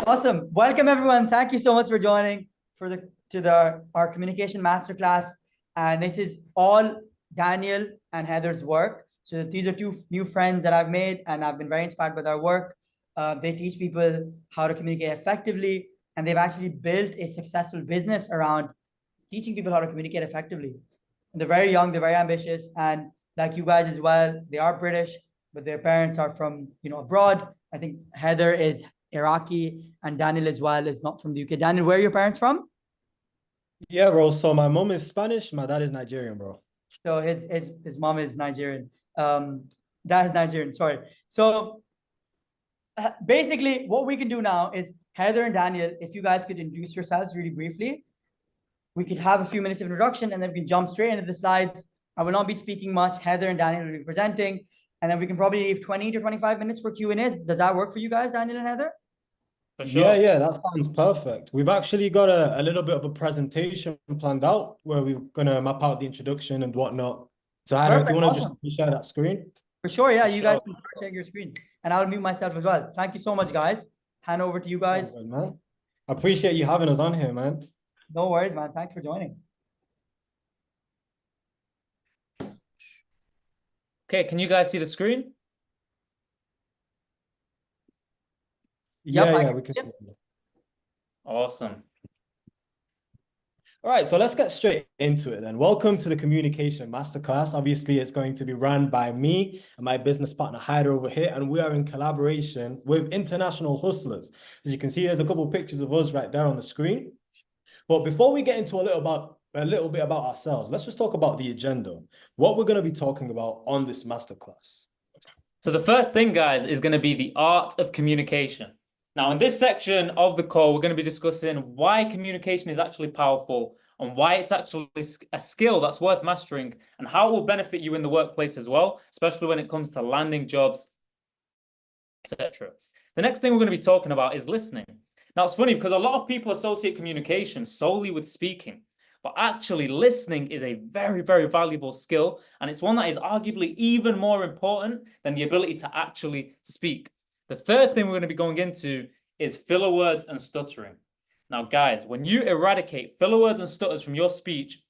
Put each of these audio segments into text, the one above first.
Awesome. Welcome everyone. Thank you so much for joining our communication masterclass. And this is all Daniel and Heather's work. So these are two new friends that I've made, and I've been very inspired by their work. They teach people how to communicate effectively, and they've actually built a successful business around teaching people how to communicate effectively. And they're very young, they're very ambitious, and like you guys as well, they are British, but their parents are from abroad. I think Heather is Iraqi, and Daniel as well is not from the UK. Daniel, where are your parents from? Yeah, bro. So my mom is Spanish, my dad is Nigerian, bro. So his mom is Nigerian. Dad is Nigerian, sorry. So basically, what we can do now is Heather and Daniel, if you guys could introduce yourselves really briefly, we could have a few minutes of introduction, and then we can jump straight into the slides. I will not be speaking much. Heather and Daniel will be presenting, and then we can probably leave 20 to 25 minutes for Q&As. Does that work for you guys, Daniel and Heather? For sure. Yeah, that sounds perfect. We've actually got a little bit of a presentation planned out where we're gonna map out the introduction and whatnot. So Heather, if you want to just share that screen. For sure, yeah. For you sure. guys can start sharing your screen, and I'll mute myself as well. Thank you so much, guys. Hand over to you guys. Good, man. I appreciate you having us on here, man. No worries, man. Thanks for joining. Okay, can you guys see the screen? Yep, Yeah, we can. Awesome. All right, so let's get straight into it then. Welcome to the Communication Masterclass. Obviously, it's going to be run by me and my business partner, Hyder, over here, and we are in collaboration with International Hustlers. As you can see, there's a couple of pictures of us right there on the screen. But before we get into a little bit about ourselves, let's just talk about the agenda, what we're going to be talking about on this masterclass. So the first thing, guys, is going to be the art of communication. Now, in this section of the call, we're going to be discussing why communication is actually powerful and why it's actually a skill that's worth mastering and how it will benefit you in the workplace as well, especially when it comes to landing jobs, etc. The next thing we're going to be talking about is listening. Now, it's funny because a lot of people associate communication solely with speaking, but actually listening is a very, very valuable skill, and it's one that is arguably even more important than the ability to actually speak. The third thing we're going to be going into is filler words and stuttering. Now, guys, when you eradicate filler words and stutters from your speech,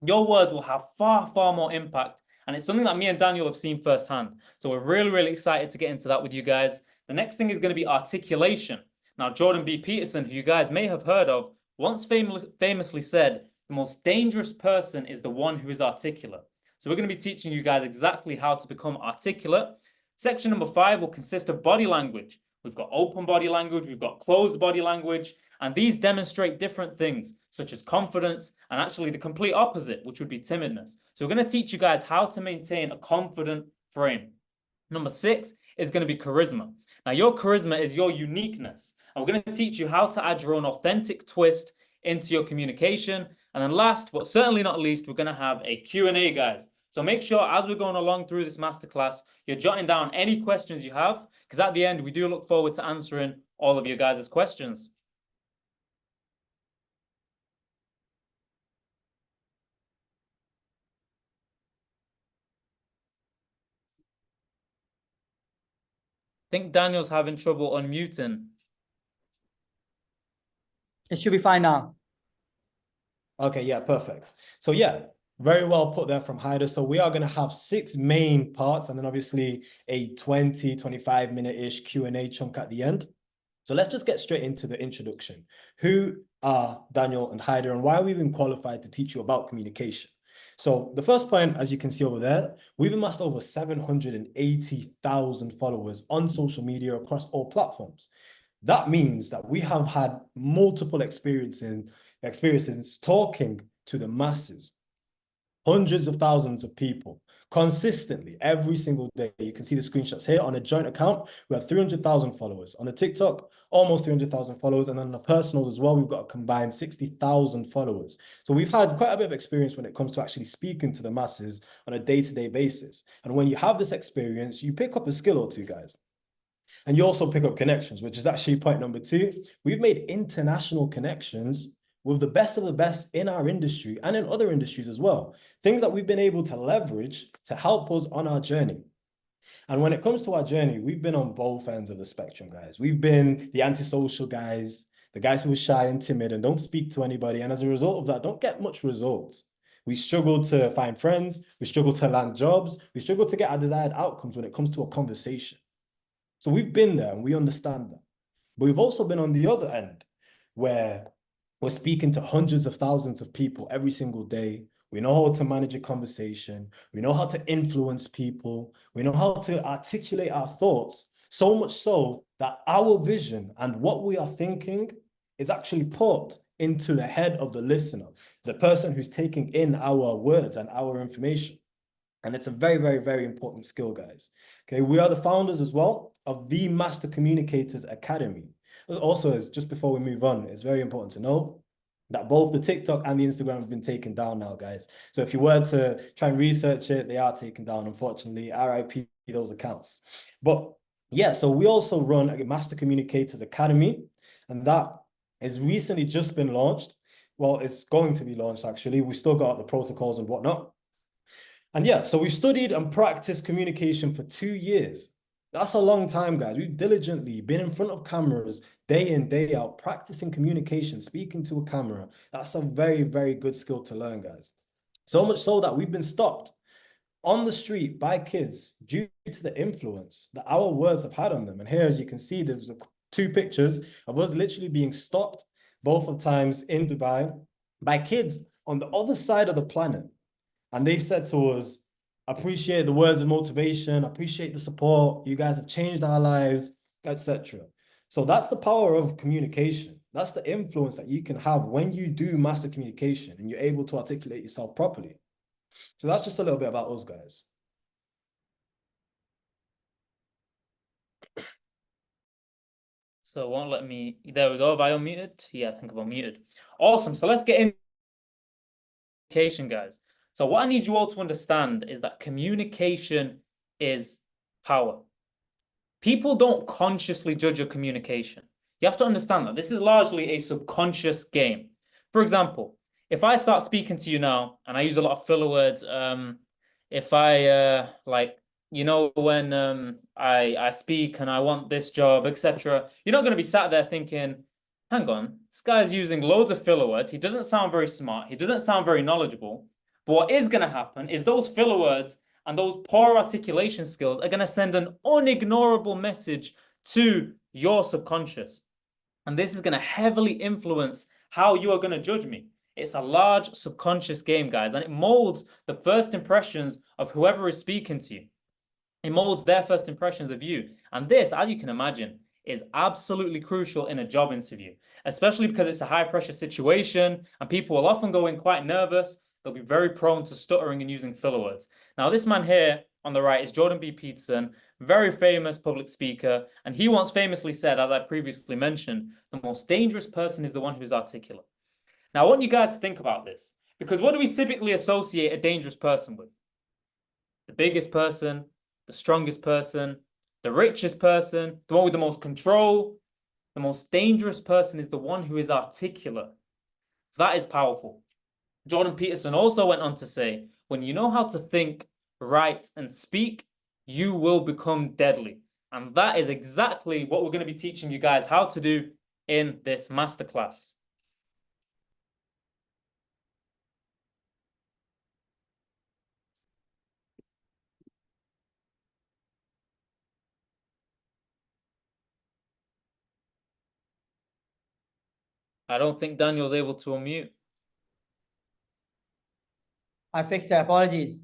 your words will have far, far more impact. And it's something that me and Daniel have seen firsthand. So we're really, really excited to get into that with you guys. The next thing is going to be articulation. Now, Jordan B. Peterson, who you guys may have heard of, once famously said, the most dangerous person is the one who is articulate. So we're going to be teaching you guys exactly how to become articulate. Section number 5 will consist of body language. We've got open body language, we've got closed body language, and these demonstrate different things, such as confidence, and actually the complete opposite, which would be timidness. So we're going to teach you guys how to maintain a confident frame. Number 6 is going to be charisma. Now, your charisma is your uniqueness, and we're going to teach you how to add your own authentic twist into your communication. And then last, but certainly not least, we're going to have a Q&A, guys. So make sure as we're going along through this masterclass, you're jotting down any questions you have, because at the end, we do look forward to answering all of your guys' questions. I think Daniel's having trouble unmuting. It should be fine now. Okay, yeah, perfect. So yeah, very well put there from Hyder. So we are going to have 6 main parts and then obviously a 20, 25 minute-ish Q&A chunk at the end. So let's just get straight into the introduction. Who are Daniel and Hyder, and why are we even qualified to teach you about communication? So the first point, as you can see over there, we've amassed over 780,000 followers on social media across all platforms. That means that we have had multiple experiences talking to the masses, hundreds of thousands of people consistently every single day. You can see the screenshots here. On a joint account, we have 300,000 followers. On the TikTok, almost 300,000 followers. And on the personals as well, we've got a combined 60,000 followers. So we've had quite a bit of experience when it comes to actually speaking to the masses on a day-to-day basis. And when you have this experience, you pick up a skill or two, guys. And you also pick up connections, which is actually point number 2. We've made international connections with the best of the best in our industry and in other industries as well. Things that we've been able to leverage to help us on our journey. And when it comes to our journey, we've been on both ends of the spectrum, guys. We've been the antisocial guys, the guys who are shy and timid and don't speak to anybody. And as a result of that, don't get much results. We struggle to find friends. We struggle to land jobs. We struggle to get our desired outcomes when it comes to a conversation. So we've been there and we understand that. But we've also been on the other end where we're speaking to hundreds of thousands of people every single day. We know how to manage a conversation. We know how to influence people. We know how to articulate our thoughts, so much so that our vision and what we are thinking is actually put into the head of the listener, the person who's taking in our words and our information. And it's a very, very, very important skill, guys. Okay, we are the founders as well of the Master Communicators Academy. Also, just before we move on, it's very important to know that both the TikTok and the Instagram have been taken down now, guys. So if you were to try and research it, they are taken down, unfortunately. RIP those accounts. But yeah, so we also run a Master Communicators Academy, and that has recently just been launched. Well, it's going to be launched, actually. We've still got the protocols and whatnot. And yeah, so we studied and practiced communication for 2 years. That's a long time, guys. We've diligently been in front of cameras day in, day out, practicing communication, speaking to a camera. That's a very, very good skill to learn, guys. So much so that we've been stopped on the street by kids due to the influence that our words have had on them. And here, as you can see, there's 2 pictures of us literally being stopped both of times in Dubai by kids on the other side of the planet. And they've said to us, appreciate the words of motivation, appreciate the support. You guys have changed our lives, etc. So that's the power of communication. That's the influence that you can have when you do master communication and you're able to articulate yourself properly. So that's just a little bit about us, guys. So it won't let me. There we go. Have I unmuted? Yeah, I think I've unmuted. Awesome. So let's get into communication, guys. So what I need you all to understand is that communication is power. People don't consciously judge your communication. You have to understand that this is largely a subconscious game. For example, if I start speaking to you now and I use a lot of filler words, if I like, you know, when I speak and I want this job, etc., you're not going to be sat there thinking, hang on, this guy's using loads of filler words. He doesn't sound very smart. He doesn't sound very knowledgeable. But what is going to happen is those filler words and those poor articulation skills are going to send an unignorable message to your subconscious. And this is going to heavily influence how you are going to judge me. It's a large subconscious game, guys, and it molds the first impressions of whoever is speaking to you. It molds their first impressions of you. And this, as you can imagine, is absolutely crucial in a job interview, especially because it's a high pressure situation and people will often go in quite nervous. They'll be very prone to stuttering and using filler words. Now, this man here on the right is Jordan B. Peterson, very famous public speaker. And he once famously said, as I previously mentioned, the most dangerous person is the one who is articulate. Now, I want you guys to think about this, because what do we typically associate a dangerous person with? The biggest person, the strongest person, the richest person, the one with the most control. The most dangerous person is the one who is articulate. That is powerful. Jordan Peterson also went on to say, when you know how to think, write, and speak, you will become deadly. And that is exactly what we're going to be teaching you guys how to do in this masterclass. I don't think Daniel's able to unmute. I fixed it. Apologies.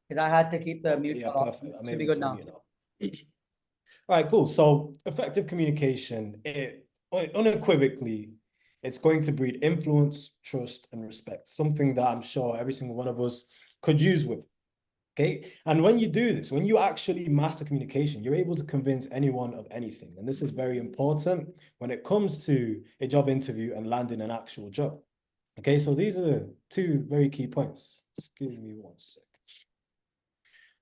Because I had to keep the mute. Yeah, perfect. I'm Should be able good to now. mute now. All right, cool. So effective communication, unequivocally, it's going to breed influence, trust, and respect. Something that I'm sure every single one of us could use with. Okay. And when you do this, when you actually master communication, you're able to convince anyone of anything. And this is very important when it comes to a job interview and landing an actual job. Okay. So these are 2 very key points. Just give me 1 sec.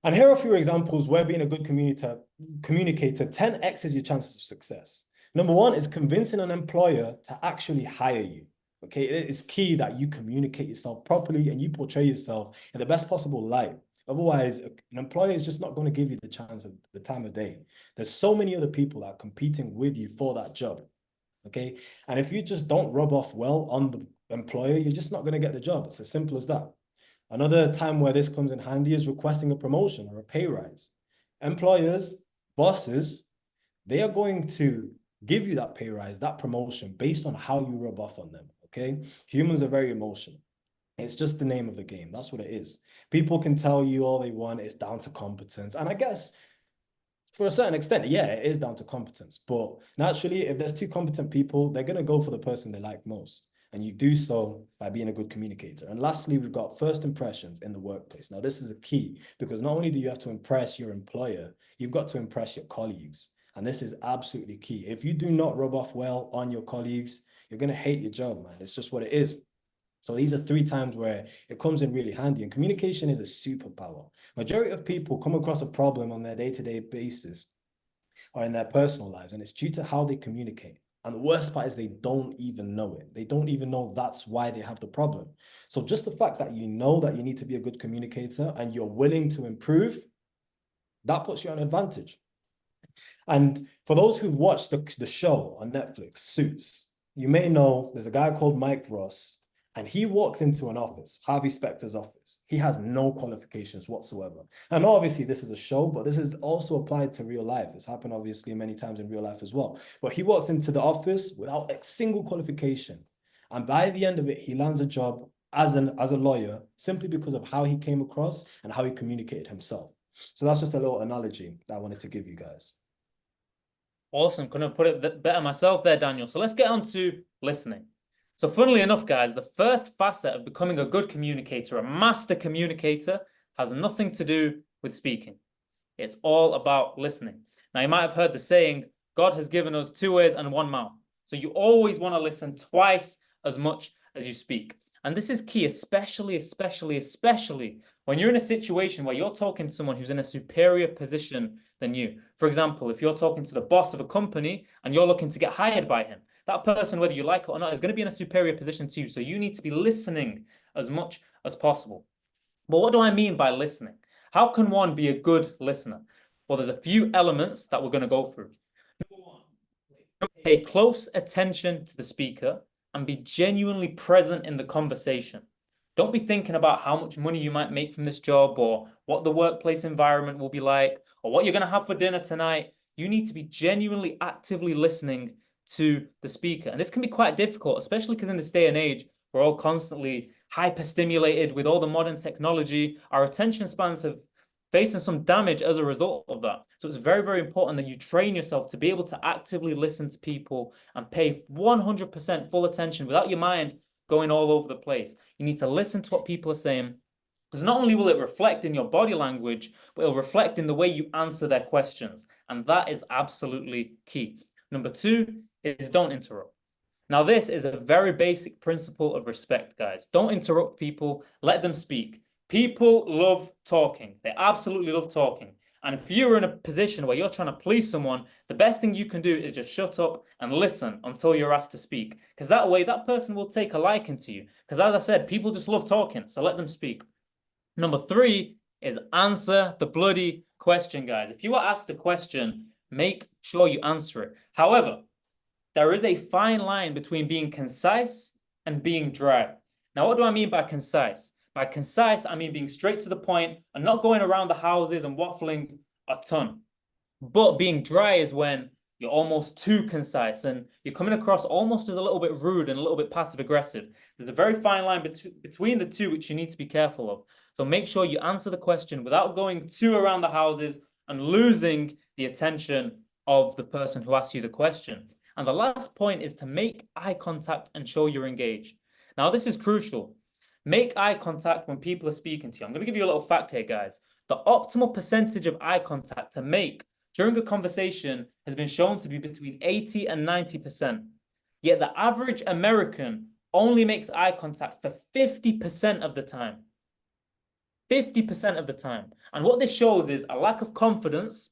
And here are a few examples where being a good communicator 10x's your chances of success. Number 1 is convincing an employer to actually hire you. Okay, it is key that you communicate yourself properly and you portray yourself in the best possible light Otherwise, an employer is just not going to give you the chance of the time of day. There's so many other people that are competing with you for that job. Okay. And if you just don't rub off well on the employer, you're just not going to get the job. It's as simple as that. Another time where this comes in handy is requesting a promotion or a pay rise. Employers, bosses, they are going to give you that pay rise, that promotion based on how you rub off on them. Okay. Humans are very emotional. It's just the name of the game. That's what it is. People can tell you all they want. It's down to competence. And I guess for a certain extent, yeah, it is down to competence. But naturally, if there's two competent people, they're going to go for the person they like most. And you do so by being a good communicator. And lastly, we've got first impressions in the workplace. Now, this is a key because not only do you have to impress your employer, you've got to impress your colleagues. And this is absolutely key. If you do not rub off well on your colleagues, you're going to hate your job, man. It's just what it is. So these are 3 times where it comes in really handy, and communication is a superpower. Majority of people come across a problem on their day-to-day basis or in their personal lives, and it's due to how they communicate. And the worst part is they don't even know it. They don't even know that's why they have the problem. So just the fact that you know that you need to be a good communicator and you're willing to improve, that puts you on advantage. And for those who've watched the show on Netflix, Suits, you may know there's a guy called Mike Ross. And he walks into an office, Harvey Specter's office. He has no qualifications whatsoever. And obviously this is a show, but this is also applied to real life. It's happened obviously many times in real life as well. But he walks into the office without a single qualification. And by the end of it, he lands a job as a lawyer simply because of how he came across and how he communicated himself. So that's just a little analogy that I wanted to give you guys. Awesome. Couldn't have put it better myself there, Daniel. So let's get on to listening. So funnily enough, guys, the first facet of becoming a good communicator, a master communicator, has nothing to do with speaking. It's all about listening. Now, you might have heard the saying, God has given us 2 ears and 1 mouth. So you always want to listen twice as much as you speak. And this is key, especially when you're in a situation where you're talking to someone who's in a superior position than you. For example, if you're talking to the boss of a company and you're looking to get hired by him, that person, whether you like it or not, is going to be in a superior position to you. So you need to be listening as much as possible. But what do I mean by listening? How can one be a good listener? Well, there's a few elements that we're going to go through. Number 1, pay close attention to the speaker and be genuinely present in the conversation. Don't be thinking about how much money you might make from this job or what the workplace environment will be like or what you're going to have for dinner tonight. You need to be genuinely actively listening to the speaker. And this can be quite difficult, especially because in this day and age, we're all constantly hyper-stimulated with all the modern technology. Our attention spans have facing some damage as a result of that. So it's very, very important that you train yourself to be able to actively listen to people and pay 100% full attention without your mind going all over the place. You need to listen to what people are saying, because not only will it reflect in your body language, but it'll reflect in the way you answer their questions. And that is absolutely key. Number 2 is don't interrupt. Now, this is a very basic principle of respect, guys. Don't interrupt people. Let them speak. People love talking. They absolutely love talking. And if you're in a position where you're trying to please someone, the best thing you can do is just shut up and listen until you're asked to speak. Because that way, that person will take a liking to you. Because as I said, people just love talking. So let them speak. Number 3 is answer the bloody question, guys. If you are asked a question, make sure you answer it. However, there is a fine line between being concise and being dry. Now, what do I mean by concise? By concise, I mean being straight to the point and not going around the houses and waffling a ton. But being dry is when you're almost too concise and you're coming across almost as a little bit rude and a little bit passive aggressive. There's a very fine line between the two, which you need to be careful of. So make sure you answer the question without going too around the houses and losing the attention of the person who asks you the question. And the last point is to make eye contact and show you're engaged. Now, this is crucial. Make eye contact when people are speaking to you. I'm going to give you a little fact here, guys. The optimal percentage of eye contact to make during a conversation has been shown to be between 80 and 90%. Yet the average American only makes eye contact for 50% of the time. 50% of the time. And what this shows is a lack of confidence,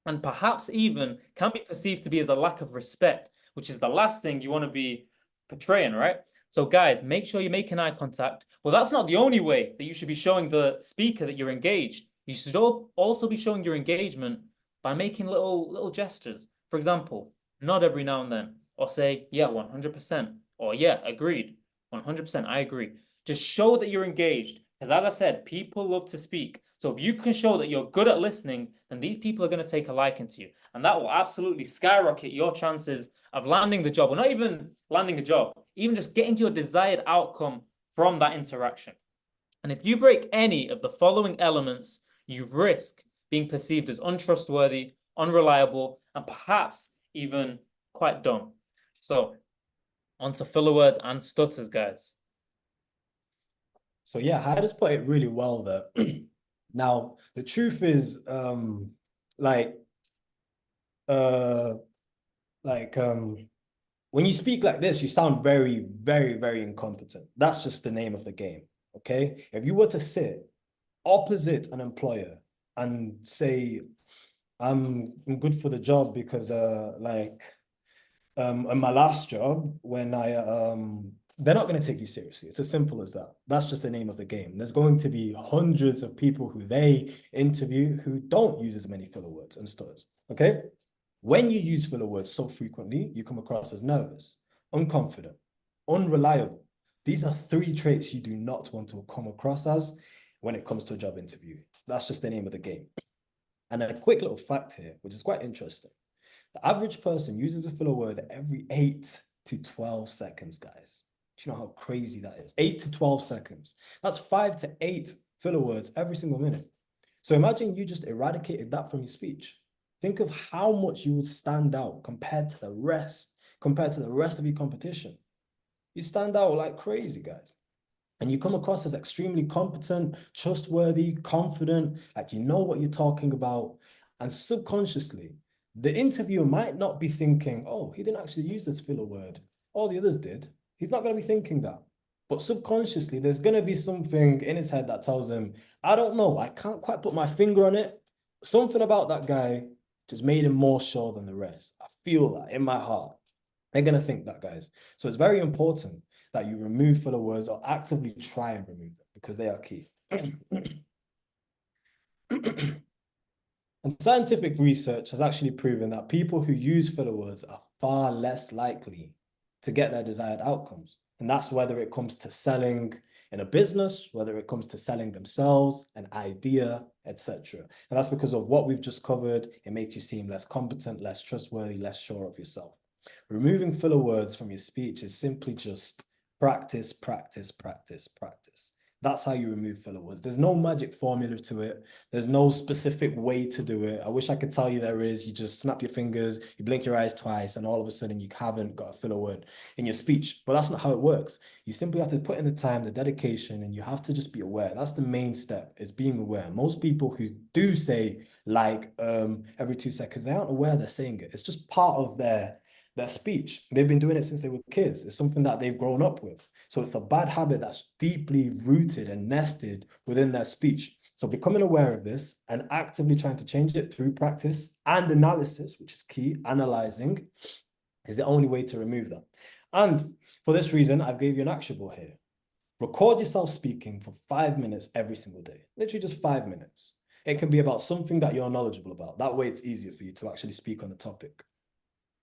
and perhaps even can be perceived to be as a lack of respect, which is the last thing you want to be portraying, right? So guys, make sure you're making eye contact. Well, that's not the only way that you should be showing the speaker that you're engaged. You should also be showing your engagement by making little gestures. For example, nod every now and then, or say, yeah, 100%, or yeah, agreed, 100%, I agree. Just show that you're engaged. Because as I said, people love to speak. So if you can show that you're good at listening, then these people are going to take a liking to you. And that will absolutely skyrocket your chances of landing the job, or not even landing a job, even just getting your desired outcome from that interaction. And if you break any of the following elements, you risk being perceived as untrustworthy, unreliable, and perhaps even quite dumb. So, on to filler words and stutters, guys. So yeah, Haider's put it really well there. Now, the truth is, like, when you speak like this, you sound very, very, very incompetent. That's just the name of the game, okay? If you were to sit opposite an employer and say, I'm good for the job because, in my last job, when they're not going to take you seriously. It's as simple as that. That's just the name of the game. There's going to be hundreds of people who they interview who don't use as many filler words and stutters, okay? When you use filler words so frequently, you come across as nervous, unconfident, unreliable. These are 3 traits you do not want to come across as when it comes to a job interview. That's just the name of the game. And a quick little fact here, which is quite interesting. The average person uses a filler word every 8 to 12 seconds, guys. Do you know how crazy that is? 8 to 12 seconds. That's 5 to 8 filler words every single minute. So imagine you just eradicated that from your speech. Think of how much you would stand out compared to the rest of your competition. You stand out like crazy, guys. And you come across as extremely competent, trustworthy, confident, like you know what you're talking about. And subconsciously, the interviewer might not be thinking, oh, he didn't actually use this filler word. All the others did. He's not going to be thinking that. But subconsciously, there's going to be something in his head that tells him, I don't know, I can't quite put my finger on it. Something about that guy just made him more sure than the rest. I feel that in my heart. They're going to think that, guys. So it's very important that you remove filler words or actively try and remove them because they are key. And scientific research has actually proven that people who use filler words are far less likely to get their desired outcomes. And that's whether it comes to selling in a business, whether it comes to selling themselves, an idea, etc. And that's because of what we've just covered. It makes you seem less competent, less trustworthy, less sure of yourself. Removing filler words from your speech is simply just practice, practice, practice, practice. That's how you remove filler words. There's no magic formula to it. There's no specific way to do it. I wish I could tell you there is. You just snap your fingers, you blink your eyes twice, and all of a sudden you haven't got a filler word in your speech. But that's not how it works. You simply have to put in the time, the dedication, and you have to just be aware. That's the main step, is being aware. Most people who do say like every 2 seconds, they aren't aware they're saying it. It's just part of their speech. They've been doing it since they were kids. It's something that they've grown up with. So it's a bad habit that's deeply rooted and nested within their speech. So becoming aware of this and actively trying to change it through practice and analysis, which is key, analyzing, is the only way to remove that. And for this reason, I've gave you an actionable here. Record yourself speaking for 5 minutes every single day, literally just 5 minutes. It can be about something that you're knowledgeable about. That way it's easier for you to actually speak on the topic.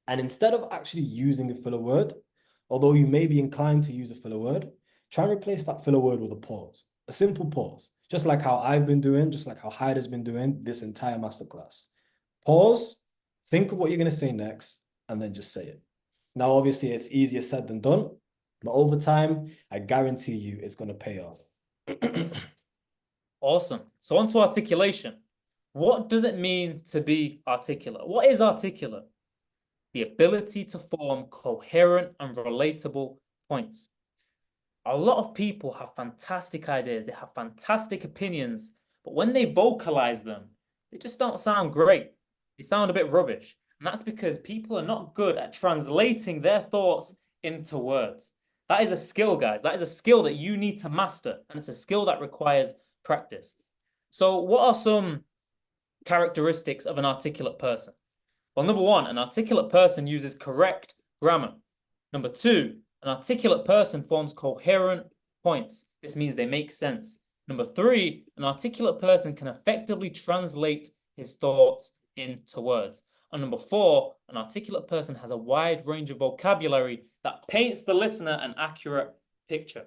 And instead of actually using a filler word, although you may be inclined to use a filler word, try and replace that filler word with a pause, a simple pause, just like how I've been doing, just like how Haider's been doing this entire masterclass. Pause, think of what you're going to say next, and then just say it. Now, obviously, it's easier said than done, but over time, I guarantee you it's going to pay off. Awesome. So on to articulation. What does it mean to be articulate? What is articulate? The ability to form coherent and relatable points. A lot of people have fantastic ideas, they have fantastic opinions, but when they vocalize them, they just don't sound great. They sound a bit rubbish. And that's because people are not good at translating their thoughts into words. That is a skill, guys. That is a skill that you need to master, and it's a skill that requires practice. So what are some characteristics of an articulate person? Well, number one, an articulate person uses correct grammar. Number two, An articulate person forms coherent points. This means they make sense. Number 3, an articulate person can effectively translate his thoughts into words. And number 4, an articulate person has a wide range of vocabulary that paints the listener an accurate picture.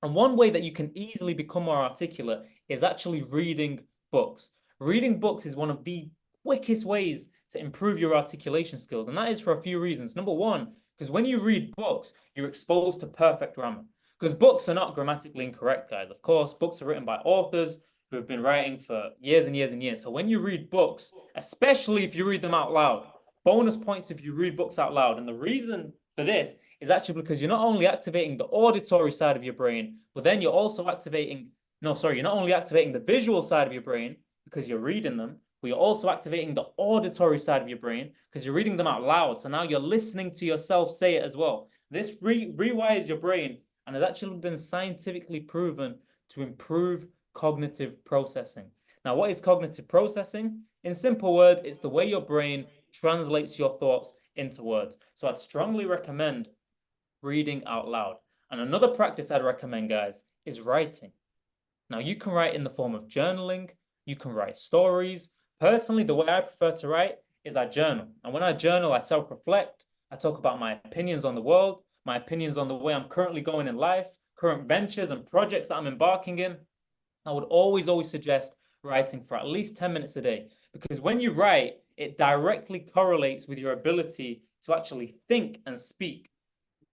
And one way that you can easily become more articulate is actually reading books. Reading books is one of the quickest ways to improve your articulation skills. And that is for a few reasons. Number 1, because when you read books, you're exposed to perfect grammar. Because books are not grammatically incorrect, guys. Of course, books are written by authors who have been writing for years and years and years. So when you read books, especially if you read them out loud, bonus points if you read books out loud. And the reason for this is actually because you're not only activating the auditory side of your brain, but then you're also activating, you're not only activating the visual side of your brain because you're reading them, but you're also activating the auditory side of your brain because you're reading them out loud. So now you're listening to yourself say it as well. This rewires your brain and has actually been scientifically proven to improve cognitive processing. Now, what is cognitive processing? In simple words, it's the way your brain translates your thoughts into words. So I'd strongly recommend reading out loud. And another practice I'd recommend, guys, is writing. Now, you can write in the form of journaling. You can write stories. Personally, the way I prefer to write is I journal. And when I journal, I self-reflect. I talk about my opinions on the world, my opinions on the way I'm currently going in life, current ventures and projects that I'm embarking in. I would always suggest writing for at least 10 minutes a day, because when you write, it directly correlates with your ability to actually think and speak.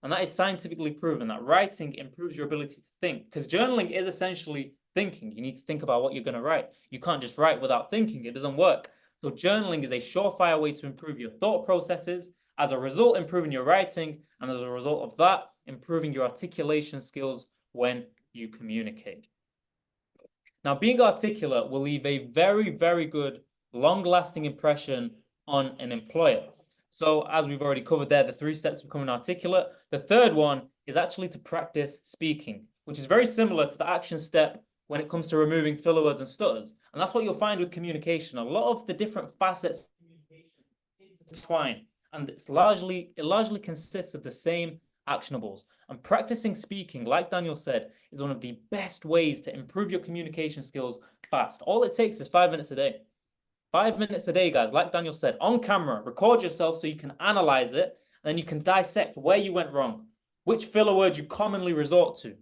And that is scientifically proven that writing improves your ability to think, because journaling is essentially thinking. You need to think about what you're going to write. You can't just write without thinking. It doesn't work. So journaling is a surefire way to improve your thought processes, as a result, improving your writing, and as a result of that, improving your articulation skills when you communicate. Now, being articulate will leave a very, very good, long-lasting impression on an employer. So as we've already covered there, the 3 steps to becoming articulate. The third one is actually to practice speaking, which is very similar to the action step when it comes to removing filler words and stutters. And that's what you'll find with communication. A lot of the different facets of communication intertwine, and it largely consists of the same actionables. And practicing speaking, like Daniel said, is one of the best ways to improve your communication skills fast. All it takes is 5 minutes a day. 5 minutes a day, guys, like Daniel said, on camera, record yourself so you can analyze it, and then you can dissect where you went wrong, which filler words you commonly resort to.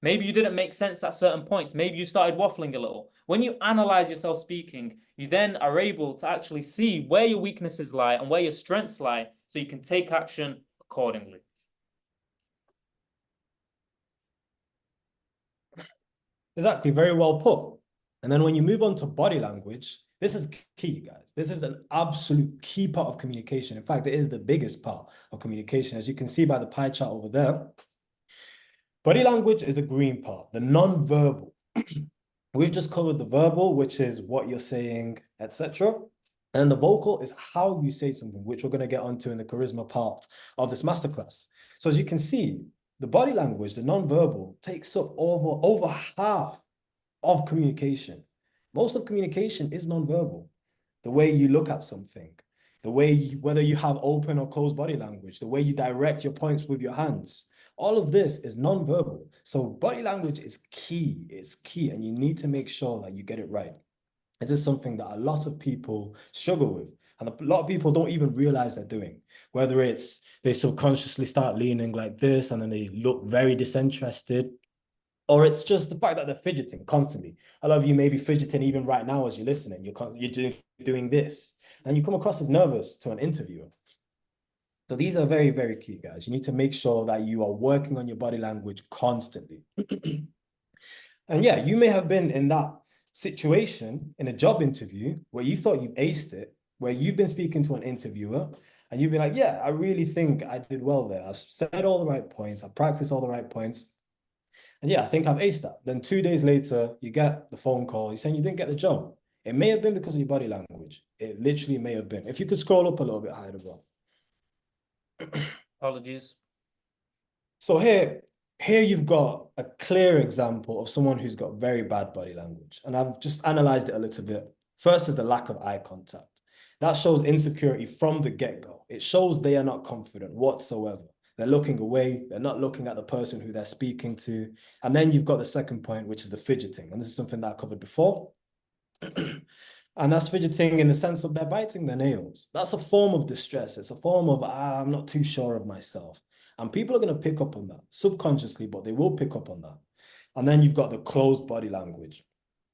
Maybe you didn't make sense at certain points. Maybe you started waffling a little. When you analyze yourself speaking, you then are able to actually see where your weaknesses lie and where your strengths lie, so you can take action accordingly. Exactly, very well put. And then when you move on to body language, this is key, guys. This is an absolute key part of communication. In fact, it is the biggest part of communication. As you can see by the pie chart over there, body language is the green part, the non-verbal. We've just covered the verbal, which is what you're saying, etc. And the vocal is how you say something, which we're going to get onto in the charisma part of this masterclass. So as you can see, the body language, the non-verbal, takes up over half of communication. Most of communication is non-verbal. The way you look at something, the way whether you have open or closed body language, the way you direct your points with your hands, all of this is non-verbal. So body language is key. It's key, and you need to make sure that you get it right. This is something that a lot of people struggle with, and a lot of people don't even realize they're doing. Whether it's they subconsciously start leaning like this and then they look very disinterested, or it's just the fact that they're fidgeting constantly. A lot of you may be fidgeting even right now as you're listening. You're doing this, and you come across as nervous to an interviewer. So these are very, very key, guys. You need to make sure that you are working on your body language constantly. And yeah, you may have been in that situation in a job interview where you thought you aced it, where you've been speaking to an interviewer and you've been like, yeah, I really think I did well there. I said all the right points. I practiced all the right points. And yeah, I think I've aced that. Then 2 days later, you get the phone call. You're saying you didn't get the job. It may have been because of your body language. It literally may have been. If you could scroll up a little bit higher as well. Apologies. So here you've got a clear example of someone who's got very bad body language. And I've just analyzed it a little bit. First is the lack of eye contact. That shows insecurity from the get-go. It shows they are not confident whatsoever. They're looking away. They're not looking at the person who they're speaking to. And then you've got the second point, which is the fidgeting. And this is something that I covered before. And that's fidgeting in the sense of they're biting their nails. That's a form of distress. It's a form of, I'm not too sure of myself. And people are going to pick up on that subconsciously, but they will pick up on that. And then you've got the closed body language.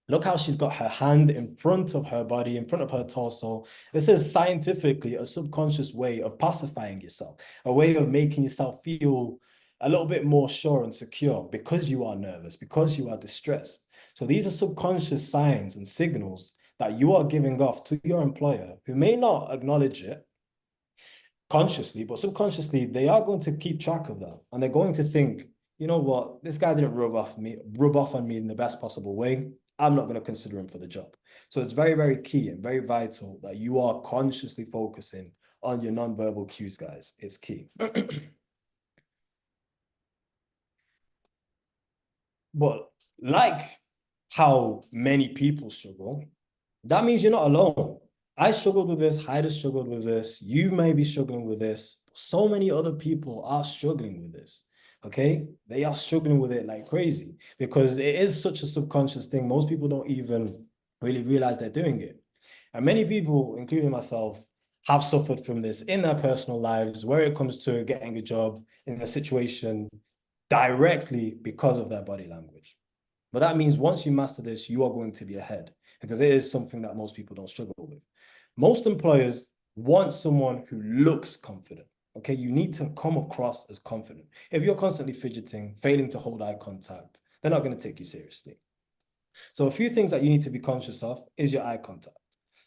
Look how she's got her hand in front of her body, in front of her torso. This is scientifically a subconscious way of pacifying yourself, a way of making yourself feel a little bit more sure and secure because you are nervous, because you are distressed. So these are subconscious signs and signals that you are giving off to your employer, who may not acknowledge it consciously, but subconsciously, they are going to keep track of that. And they're going to think, you know what, this guy didn't rub off on me in the best possible way. I'm not going to consider him for the job. So it's very, very key and very vital that you are consciously focusing on your nonverbal cues, guys. It's key. But like how many people struggle, that means you're not alone. I struggled with this, Haida struggled with this, you may be struggling with this. So many other people are struggling with this. Okay, they are struggling with it like crazy because it is such a subconscious thing. Most people don't even really realize they're doing it. And many people, including myself, have suffered from this in their personal lives where it comes to getting a job in a situation directly because of their body language. But that means once you master this, you are going to be ahead because it is something that most people don't struggle with. Most employers want someone who looks confident. Okay, you need to come across as confident. If you're constantly fidgeting, failing to hold eye contact, they're not going to take you seriously. So a few things that you need to be conscious of is your eye contact.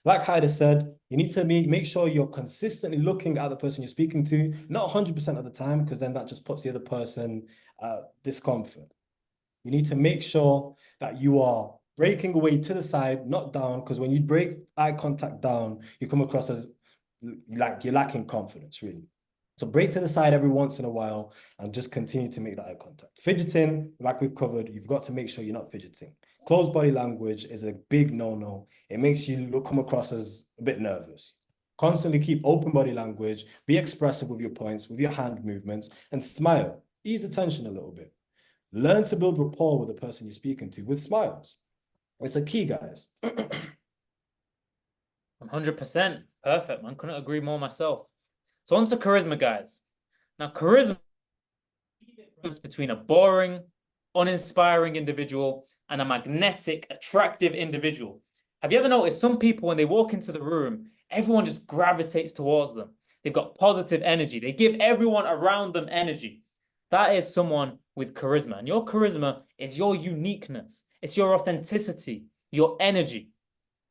Like Haida said, you need to make sure you're consistently looking at the person you're speaking to, not 100% of the time, because then that just puts the other person discomfort. You need to make sure that you are breaking away to the side, not down, because when you break eye contact down, you come across as like you're lacking confidence, really. So break to the side every once in a while and just continue to make that eye contact. Fidgeting, like we've covered, you've got to make sure you're not fidgeting. Closed body language is a big no-no. It makes you come across as a bit nervous. Constantly keep open body language, be expressive with your points, with your hand movements, and smile. Ease the tension a little bit. Learn to build rapport with the person you're speaking to with smiles. It's a key, guys. 100%. Perfect, man. Couldn't agree more myself. So on to charisma, guys. Now, charisma is the difference between a boring, uninspiring individual and a magnetic, attractive individual. Have you ever noticed some people, when they walk into the room, everyone just gravitates towards them? They've got positive energy. They give everyone around them energy. That is someone with charisma. And your charisma is your uniqueness. It's your authenticity, your energy,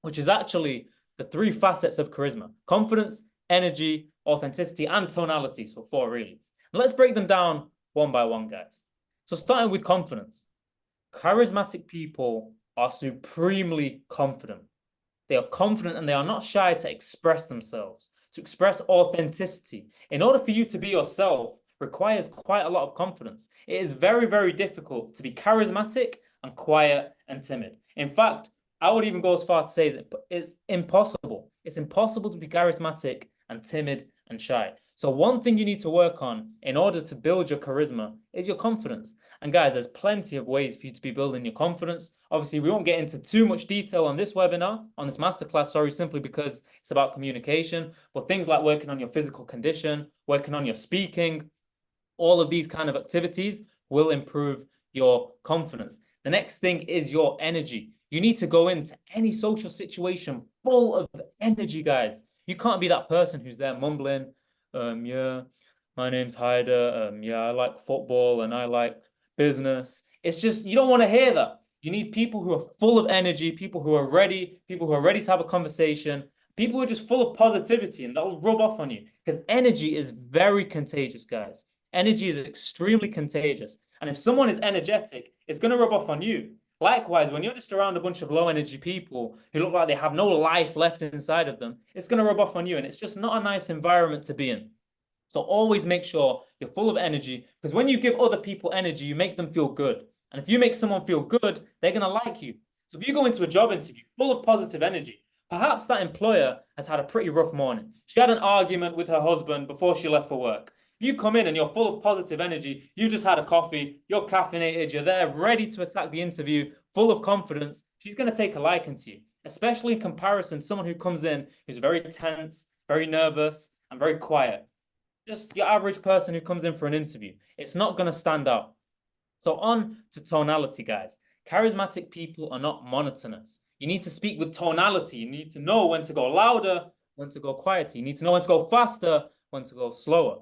which is actually the three facets of charisma: confidence, energy, authenticity, and tonality. So 4 really. Now let's break them down one by one, guys. So starting with confidence. Charismatic people are supremely confident. They are confident and they are not shy to express themselves, to express authenticity. In order for you to be yourself requires quite a lot of confidence. It is very, very difficult to be charismatic and quiet and timid. In fact, I would even go as far to say it's impossible. It's impossible to be charismatic and timid and shy. So one thing you need to work on in order to build your charisma is your confidence. And guys, there's plenty of ways for you to be building your confidence. Obviously, we won't get into too much detail on this webinar, on this masterclass, sorry, simply because it's about communication. But things like working on your physical condition, working on your speaking, all of these kind of activities will improve your confidence. The next thing is your energy. You need to go into any social situation full of energy, guys. You can't be that person who's there mumbling, yeah, my name's Haida, yeah, I like football and I like business. It's just, you don't want to hear that. You need people who are full of energy, people who are ready to have a conversation, people who are just full of positivity, and that'll rub off on you because energy is very contagious, guys. Energy is extremely contagious. And if someone is energetic, it's going to rub off on you. Likewise, when you're just around a bunch of low energy people who look like they have no life left inside of them, it's going to rub off on you. And it's just not a nice environment to be in. So always make sure you're full of energy, because when you give other people energy, you make them feel good. And if you make someone feel good, they're going to like you. So if you go into a job interview full of positive energy, perhaps that employer has had a pretty rough morning. She had an argument with her husband before she left for work. If you come in and you're full of positive energy, you just had a coffee, you're caffeinated, you're there ready to attack the interview, full of confidence, she's going to take a liking to you, especially in comparison to someone who comes in who's very tense, very nervous, and very quiet. Just your average person who comes in for an interview. It's not going to stand out. So on to tonality, guys. Charismatic people are not monotonous. You need to speak with tonality. You need to know when to go louder, when to go quieter. You need to know when to go faster, when to go slower.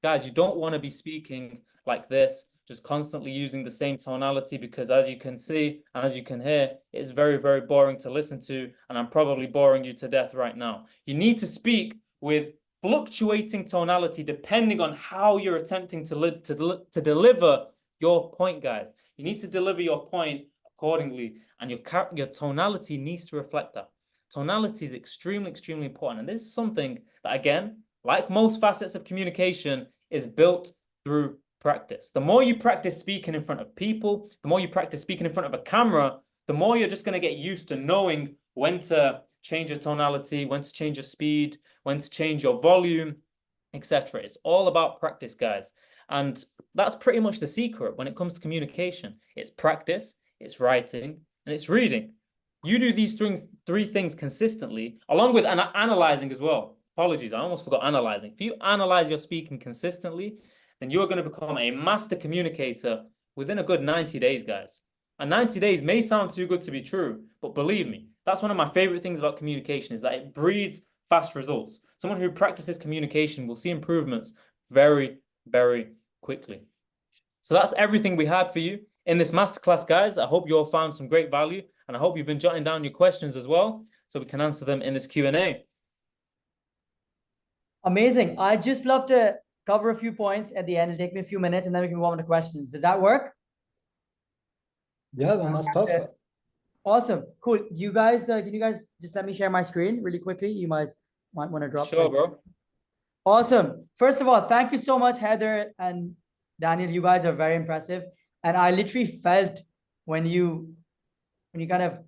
Guys, you don't want to be speaking like this, just constantly using the same tonality, because as you can see and as you can hear, it's very, very boring to listen to, and I'm probably boring you to death right now. You need to speak with fluctuating tonality depending on how you're attempting to deliver your point, guys. You need to deliver your point accordingly, and your tonality needs to reflect that. Tonality is extremely, extremely important, and this is something that, again, like most facets of communication, is built through practice. The more you practice speaking in front of people, the more you practice speaking in front of a camera, the more you're just going to get used to knowing when to change your tonality, when to change your speed, when to change your volume, etc. It's all about practice, guys. And that's pretty much the secret when it comes to communication. It's practice, it's writing, and it's reading. You do these three things consistently, along with analyzing as well. Apologies, I almost forgot analyzing. If you analyze your speaking consistently, then you're going to become a master communicator within a good 90 days, guys. And 90 days may sound too good to be true, but believe me, that's one of my favorite things about communication, is that it breeds fast results. Someone who practices communication will see improvements very, very quickly. So that's everything we had for you in this masterclass, guys. I hope you all found some great value, and I hope you've been jotting down your questions as well, so we can answer them in this Q&A. Amazing. I'd just love to cover a few points at the end. It'll take me a few minutes, and then we can move on to questions. Does that work? Yeah, then that's perfect. Awesome. Cool. You guys, can you guys just let me share my screen really quickly? You might want to drop. Sure, bro. Awesome. First of all, thank you so much, Heather and Daniel. You guys are very impressive. And I literally felt when you kind of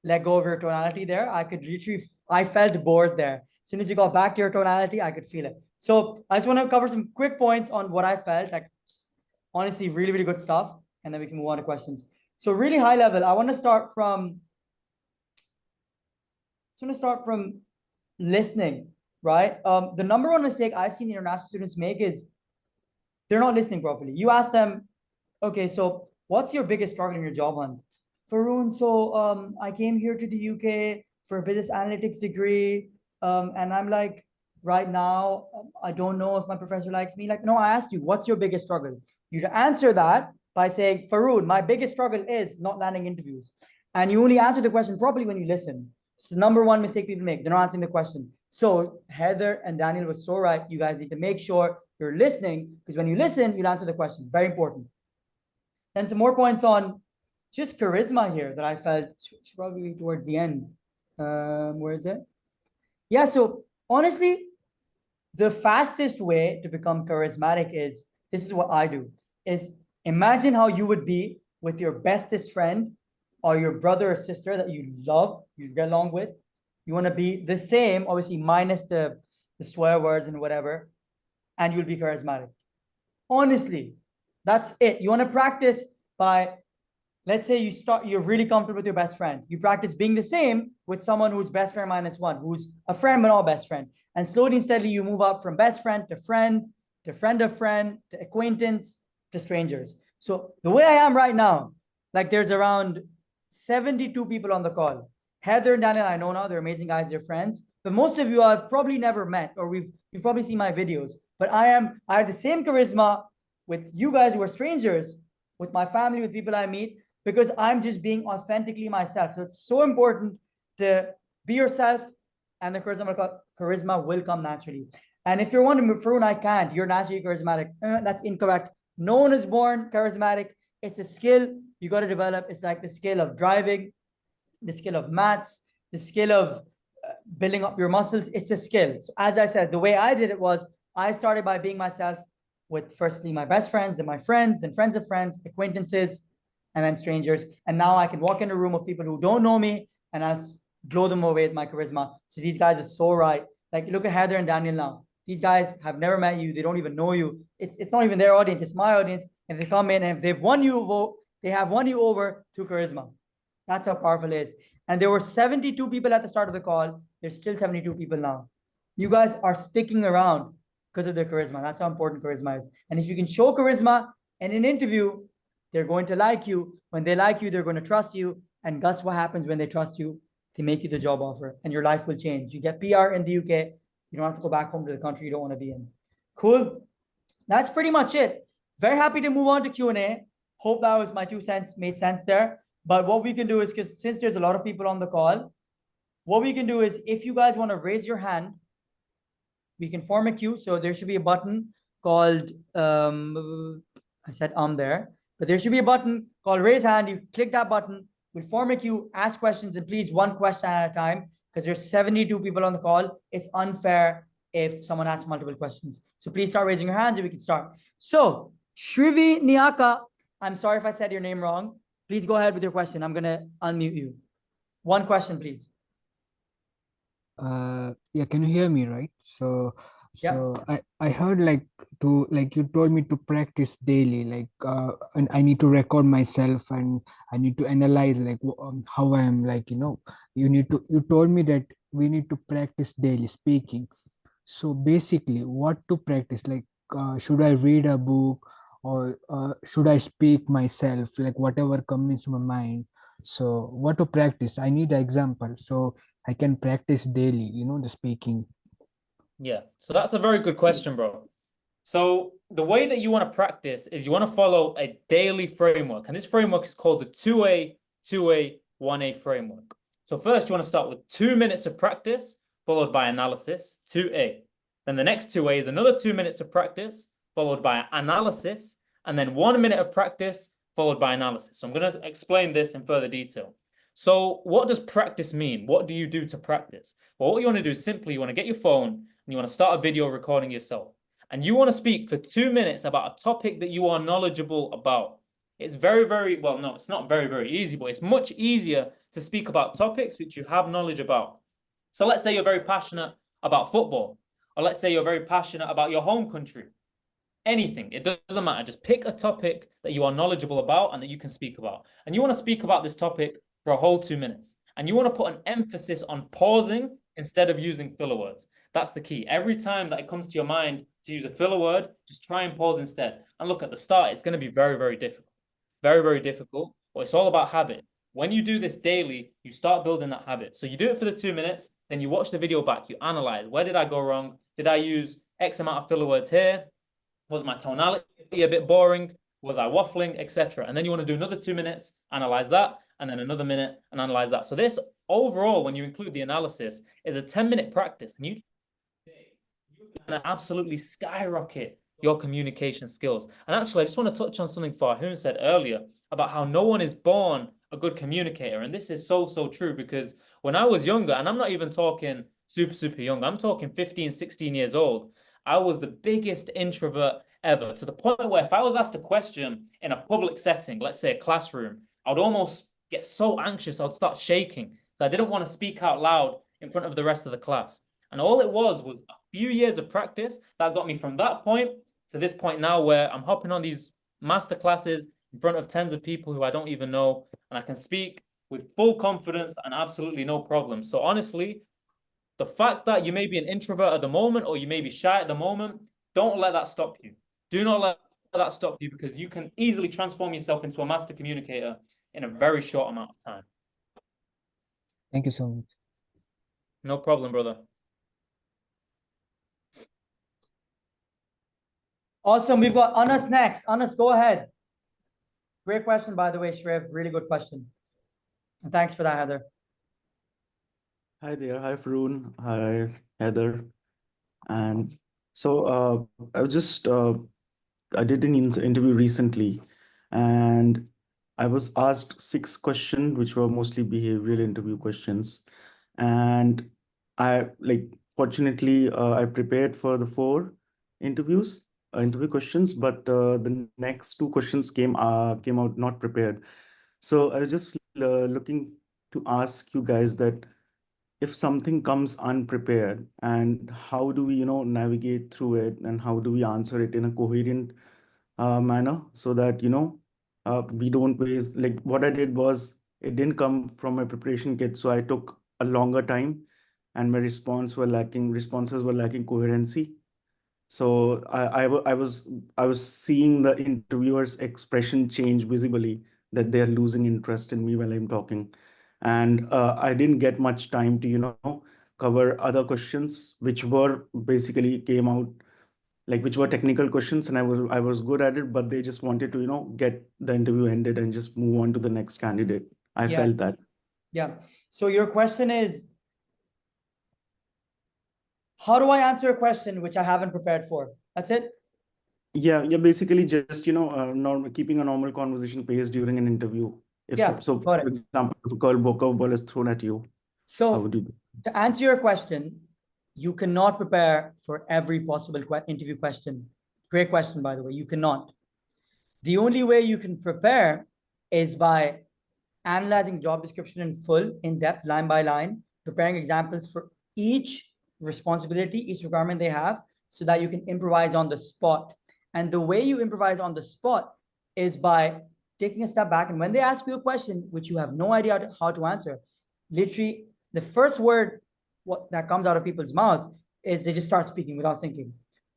let go of your tonality there, I felt bored there. As soon as you got back to your tonality, I could feel it. So I just want to cover some quick points on what I felt like. Honestly, really, really good stuff. And then we can move on to questions. So really high level, I want to start from listening, right? The number one mistake I've seen international students make is they're not listening properly. You ask them, okay, so what's your biggest struggle in your job hunt? Faroon, so I came here to the UK for a business analytics degree. And I'm like, right now, I don't know if my professor likes me. Like, no, I asked you, what's your biggest struggle? You answer that by saying, Faroon, my biggest struggle is not landing interviews. And you only answer the question properly when you listen. It's the number one mistake people make. They're not answering the question. So Heather and Daniel was so right. You guys need to make sure you're listening, because when you listen, you'll answer the question. Very important. And some more points on just charisma here that I felt should probably be towards the end. Where is it? Yeah, so honestly, the fastest way to become charismatic is, this is what I do, is imagine how you would be with your bestest friend or your brother or sister that you love, you get along with. You want to be the same, obviously minus the swear words and whatever, and you'll be charismatic. Honestly, that's it. You want to practice by, let's say you're really comfortable with your best friend. You practice being the same with someone who's best friend minus one, who's a friend but not best friend. And slowly and steadily, you move up from best friend to friend of friend, to acquaintance, to strangers. So the way I am right now, like there's around 72 people on the call. Heather and Daniel, I know now, they're amazing guys, they're friends. But most of you I've probably never met, or you've probably seen my videos. But I have the same charisma with you guys who are strangers, with my family, with people I meet, because I'm just being authentically myself. So it's so important to be yourself, and the charisma will come naturally. And if you're wondering, Faroon, I can't, you're naturally charismatic. That's incorrect. No one is born charismatic. It's a skill you got to develop. It's like the skill of driving, the skill of maths, the skill of building up your muscles. It's a skill. So as I said, the way I did it was I started by being myself with firstly my best friends, and my friends, and friends of friends, acquaintances, and then strangers. And now I can walk in a room of people who don't know me, and I'll blow them away with my charisma. So these guys are so right. Like, look at Heather and Daniel now. These guys have never met you. They don't even know you. It's not even their audience. It's my audience. If they come in and if they've won you vote, they have won you over through charisma. That's how powerful it is. And there were 72 people at the start of the call. There's still 72 people now. You guys are sticking around because of their charisma. That's how important charisma is. And if you can show charisma in an interview, they're going to like you. When they like you, they're going to trust you. And guess what happens when they trust you? They make you the job offer and your life will change. You get PR in the UK. You don't have to go back home to the country you don't want to be in. Cool. That's pretty much it. Very happy to move on to Q&A. Hope that was my 2 cents made sense there. But what we can do is, because since there's a lot of people on the call, what we can do is if you guys want to raise your hand, we can form a queue. So there should be a button called, I said there, but there should be a button called raise hand. You click that button, we'll form a queue, ask questions, and please one question at a time, because there's 72 people on the call. It's unfair if someone asks multiple questions. So please start raising your hands and we can start. So Shrivi Niaka, I'm sorry if I said your name wrong. Please go ahead with your question. I'm gonna unmute you. One question, please. Yeah, can you hear me, right? So Yeah. I heard like you told me to practice daily, and I need to record myself and I need to analyze how I am, you told me that we need to practice daily speaking. So basically what to practice, should I read a book or should I speak myself, like whatever comes into my mind? So what to practice? I need an example so I can practice daily, the speaking. Yeah, so that's a very good question, bro. So the way that you want to practice is you want to follow a daily framework. And this framework is called the 2A, 2A, 1A framework. So first you want to start with 2 minutes of practice, followed by analysis, 2A. Then the next 2A is another 2 minutes of practice, followed by analysis, and then 1 minute of practice, followed by analysis. So I'm going to explain this in further detail. So what does practice mean? What do you do to practice? Well, what you want to do is simply you want to get your phone and you want to start a video recording yourself. And you want to speak for 2 minutes about a topic that you are knowledgeable about. It's very, very, well, no, it's not very, very easy, but it's much easier to speak about topics which you have knowledge about. So let's say you're very passionate about football, or let's say you're very passionate about your home country. Anything, it doesn't matter. Just pick a topic that you are knowledgeable about and that you can speak about. And you want to speak about this topic for a whole 2 minutes. And you want to put an emphasis on pausing instead of using filler words. That's the key. Every time that it comes to your mind to use a filler word, just try and pause instead. And look, at the start, it's going to be very, very difficult. Very, very difficult. But it's all about habit. When you do this daily, you start building that habit. So you do it for the 2 minutes, then you watch the video back, you analyze. Where did I go wrong? Did I use X amount of filler words here? Was my tonality a bit boring? Was I waffling, etc.? And then you want to do another 2 minutes, analyze that, and then another minute and analyze that. So this overall, when you include the analysis, is a 10-minute practice. And you're going to absolutely skyrocket your communication skills. And actually, I just want to touch on something Farhoon said earlier about how no one is born a good communicator. And this is so, so true, because when I was younger, and I'm not even talking super, super young, I'm talking 15, 16 years old, I was the biggest introvert ever, to the point where if I was asked a question in a public setting, let's say a classroom, I would almost get so anxious, I'd start shaking. So I didn't want to speak out loud in front of the rest of the class. And all it was a few years of practice that got me from that point to this point now, where I'm hopping on these masterclasses in front of tens of people who I don't even know, and I can speak with full confidence and absolutely no problem. So honestly, the fact that you may be an introvert at the moment or you may be shy at the moment, don't let that stop you. Do not let that stop you, because you can easily transform yourself into a master communicator in a very short amount of time. Thank you so much. No problem, brother. Awesome. We've got Anas next. Anas, go ahead. Great question, by the way, Shrev. Really good question. And thanks for that, Heather. Hi there. Hi, Faroon. Hi, Heather. And so I was just, I did an interview recently, and I was asked 6 questions, which were mostly behavioral interview questions. And fortunately, I prepared for the 4 interview questions, but the next 2 questions came out not prepared. So I was just looking to ask you guys that if something comes unprepared, and how do we, navigate through it, and how do we answer it in a coherent manner, so that, we don't waste, like what I did was, it didn't come from my preparation kit, so I took a longer time, and my responses were lacking coherency. So I was seeing the interviewer's expression change visibly, that they are losing interest in me while I'm talking, and I didn't get much time to cover other questions, which were basically came out, like, which were technical questions, and I was good at it, but they just wanted to get the interview ended and just move on to the next candidate. I Yeah. felt that. Yeah. So your question is, how do I answer a question which I haven't prepared for? That's it? Yeah, basically just keeping a normal conversation pace during an interview. Yeah, So got for it. example, if a curveball is thrown at you, how So would you? to answer your question, you cannot prepare for every possible interview question. Great question, by the way. You cannot. The only way you can prepare is by analyzing job description in full, in depth, line by line, preparing examples for each responsibility, each requirement they have, so that you can improvise on the spot. And the way you improvise on the spot is by taking a step back. And when they ask you a question which you have no idea how to answer, literally the first word that comes out of people's mouth is they just start speaking without thinking.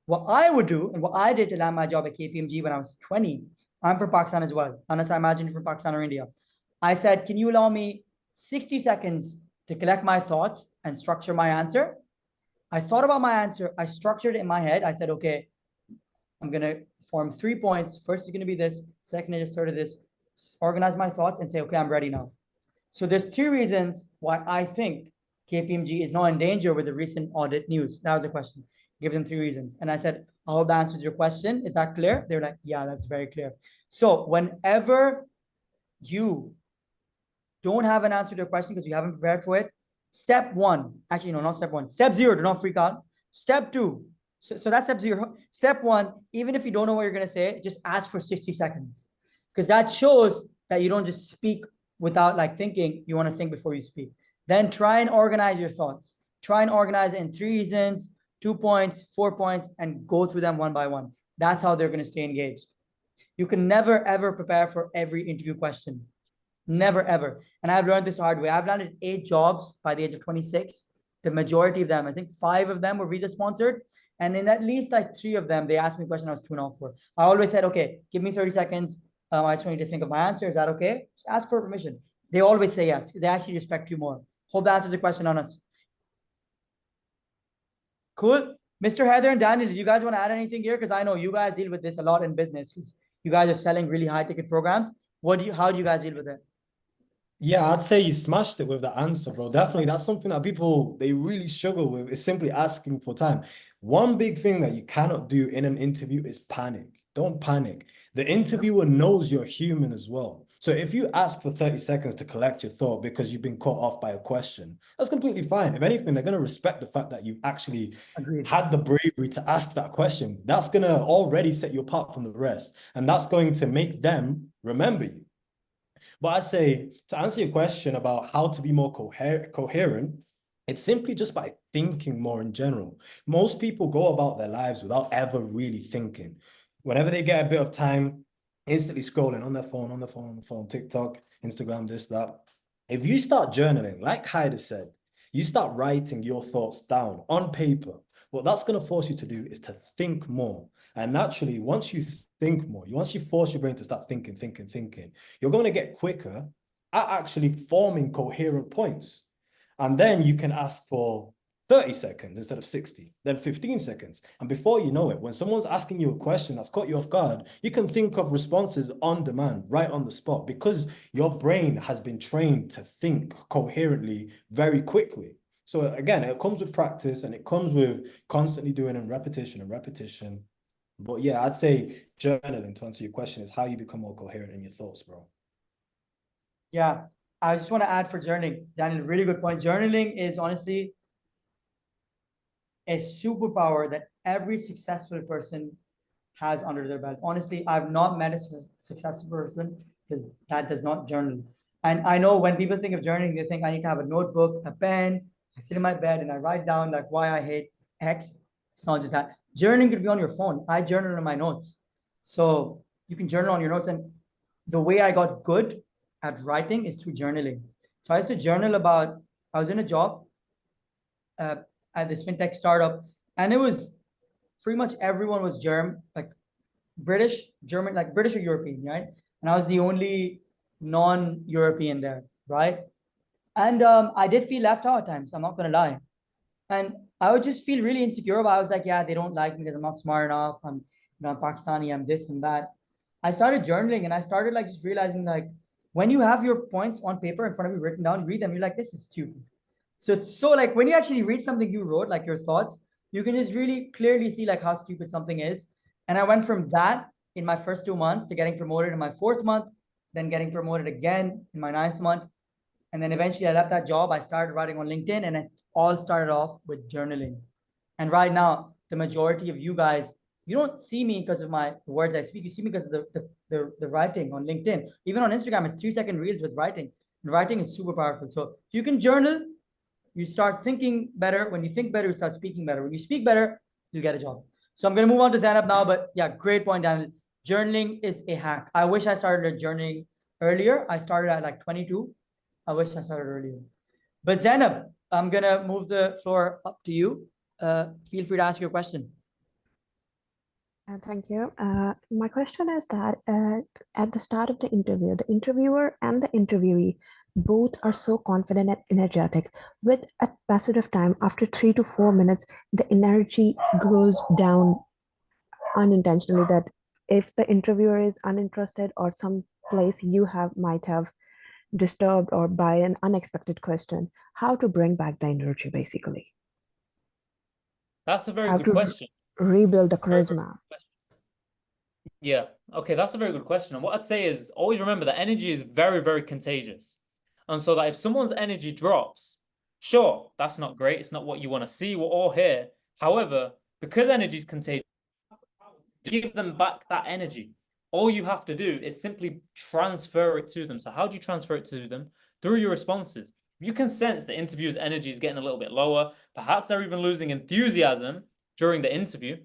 What I would do, and what I did to land my job at KPMG when I was 20, I'm from Pakistan as well, unless I imagine you're from Pakistan or India. I said, can you allow me 60 seconds to collect my thoughts and structure my answer? I thought about my answer. I structured it in my head. I said, okay, I'm going to form 3 points. First is going to be this. Second is third of this. Organize my thoughts and say, okay, I'm ready now. So there's 3 reasons why I think KPMG is not in danger with the recent audit news. That was the question. Give them 3 reasons. And I said, I hope that answers your question. Is that clear? They're like, yeah, that's very clear. So whenever you don't have an answer to a question because you haven't prepared for it, step 1, actually, no, not step 1. Step 0, do not freak out. Step 2, so that's step 0. Step 1, even if you don't know what you're going to say, just ask for 60 seconds, because that shows that you don't just speak without like thinking. You want to think before you speak. Then try and organize your thoughts. Try and organize it in 3 reasons, 2 points, 4 points, and go through them one by one. That's how they're going to stay engaged. You can never, ever prepare for every interview question. Never, ever. And I've learned this the hard way. I've landed 8 jobs by the age of 26. The majority of them, I think 5 of them were visa sponsored. And in at least like 3 of them, they asked me a question I was too off for. I always said, okay, give me 30 seconds. I just want you to think of my answer. Is that okay? Just ask for permission. They always say yes, because they actually respect you more. Hope that answers the question on us. Cool. Mr. Heather and Daniel, do you guys want to add anything here? Because I know you guys deal with this a lot in business, because you guys are selling really high ticket programs. How do you guys deal with it? Yeah, I'd say you smashed it with that answer, bro. Definitely, that's something that people, they really struggle with, is simply asking for time. One big thing that you cannot do in an interview is panic. Don't panic. The interviewer knows you're human as well. So if you ask for 30 seconds to collect your thought because you've been caught off by a question, that's completely fine. If anything, they're going to respect the fact that you've actually had the bravery to ask that question. That's going to already set you apart from the rest. And that's going to make them remember you. But I say, to answer your question about how to be more coherent, it's simply just by thinking more in general. Most people go about their lives without ever really thinking. Whenever they get a bit of time, instantly scrolling on their phone, TikTok, Instagram, this, that. If you start journaling, like Haida said, you start writing your thoughts down on paper. What that's going to force you to do is to think more. And naturally, once you think more, once you force your brain to start thinking, you're going to get quicker at actually forming coherent points. And then you can ask for 30 seconds instead of 60, then 15 seconds. And before you know it, when someone's asking you a question that's caught you off guard, you can think of responses on demand, right on the spot, because your brain has been trained to think coherently very quickly. So again, it comes with practice, and it comes with constantly doing and repetition. But yeah, I'd say journaling, to answer your question, is how you become more coherent in your thoughts, bro. Yeah, I just want to add for journaling, Daniel, really good point. Journaling is honestly a superpower that every successful person has under their belt. Honestly, I've not met a successful person that does not journal. And I know when people think of journaling, they think I need to have a notebook, a pen, I sit in my bed and I write down like why I hate X. It's not just that. Journaling could be on your phone. I journal in my notes. So you can journal on your notes. And the way I got good at writing is through journaling. So I used to journal about, I was in a job at this fintech startup, and it was pretty much everyone was like British, German, like British or European, right? And I was the only non-European there, right? And I did feel left out at times, I'm not gonna lie. And I would just feel really insecure about it. I was like, yeah, they don't like me because I'm not smart enough. I'm Pakistani, I'm this and that. I started journaling and I started like just realizing like when you have your points on paper in front of you written down, you read them, you're like, this is stupid. So it's so like when you actually read something you wrote, like your thoughts, you can just really clearly see like how stupid something is. And I went from that in my first 2 months to getting promoted in my fourth month, then getting promoted again in my ninth month. And then eventually I left that job. I started writing on LinkedIn, and it all started off with journaling. And right now, the majority of you guys, you don't see me because of my words I speak. You see me because of the writing on LinkedIn. Even on Instagram, it's 3-second reels with writing. And writing is super powerful. So if you can journal, you start thinking better. When you think better, you start speaking better. When you speak better, you get a job. So I'm going to move on to Zainab now. But yeah, great point, Daniel. Journaling is a hack. I wish I started journaling earlier. I started at like 22. I wish I started earlier. But Zainab, I'm going to move the floor up to you. Feel free to ask your question. Thank you. My question is that at the start of the interview, the interviewer and the interviewee both are so confident and energetic. With a passage of time, after 3 to 4 minutes, the energy goes down unintentionally. That if the interviewer is uninterested or some place you might have disturbed or by an unexpected question, how to bring back the energy, basically? That's a very How good to question. rebuild the Very good charisma? question. Yeah, okay, that's a very good question. And what I'd say is always remember that energy is very, very contagious. And so that if someone's energy drops, sure, that's not great. It's not what you want to see. We're all here. However, because energy is contagious, give them back that energy. All you have to do is simply transfer it to them. So how do you transfer it to them? Through your responses. You can sense the interviewer's energy is getting a little bit lower. Perhaps they're even losing enthusiasm during the interview.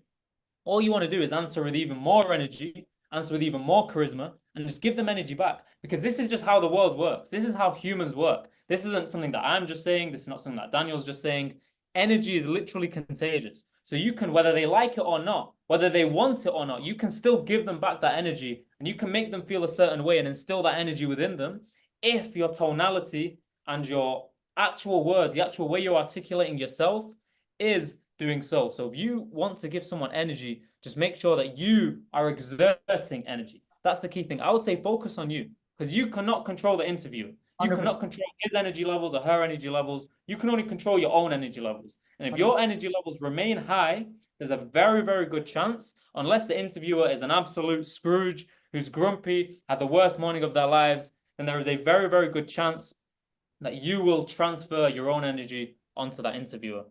All you want to do is answer with even more energy, answer with even more charisma, and just give them energy back. Because this is just how the world works. This is how humans work. This isn't something that I'm just saying. This is not something that Daniel's just saying. Energy is literally contagious. So you can, whether they like it or not, whether they want it or not, you can still give them back that energy, and you can make them feel a certain way and instill that energy within them if your tonality and your actual words, the actual way you're articulating yourself is doing so. So if you want to give someone energy, just make sure that you are exerting energy. That's the key thing. I would say focus on you, because you cannot control the interviewer. You 100%. cannot control his energy levels or her energy levels. You can only control your own energy levels. And if your energy levels remain high, there's a very, very good chance, unless the interviewer is an absolute Scrooge who's grumpy, had the worst morning of their lives, then there is a very, very good chance that you will transfer your own energy onto that interviewer.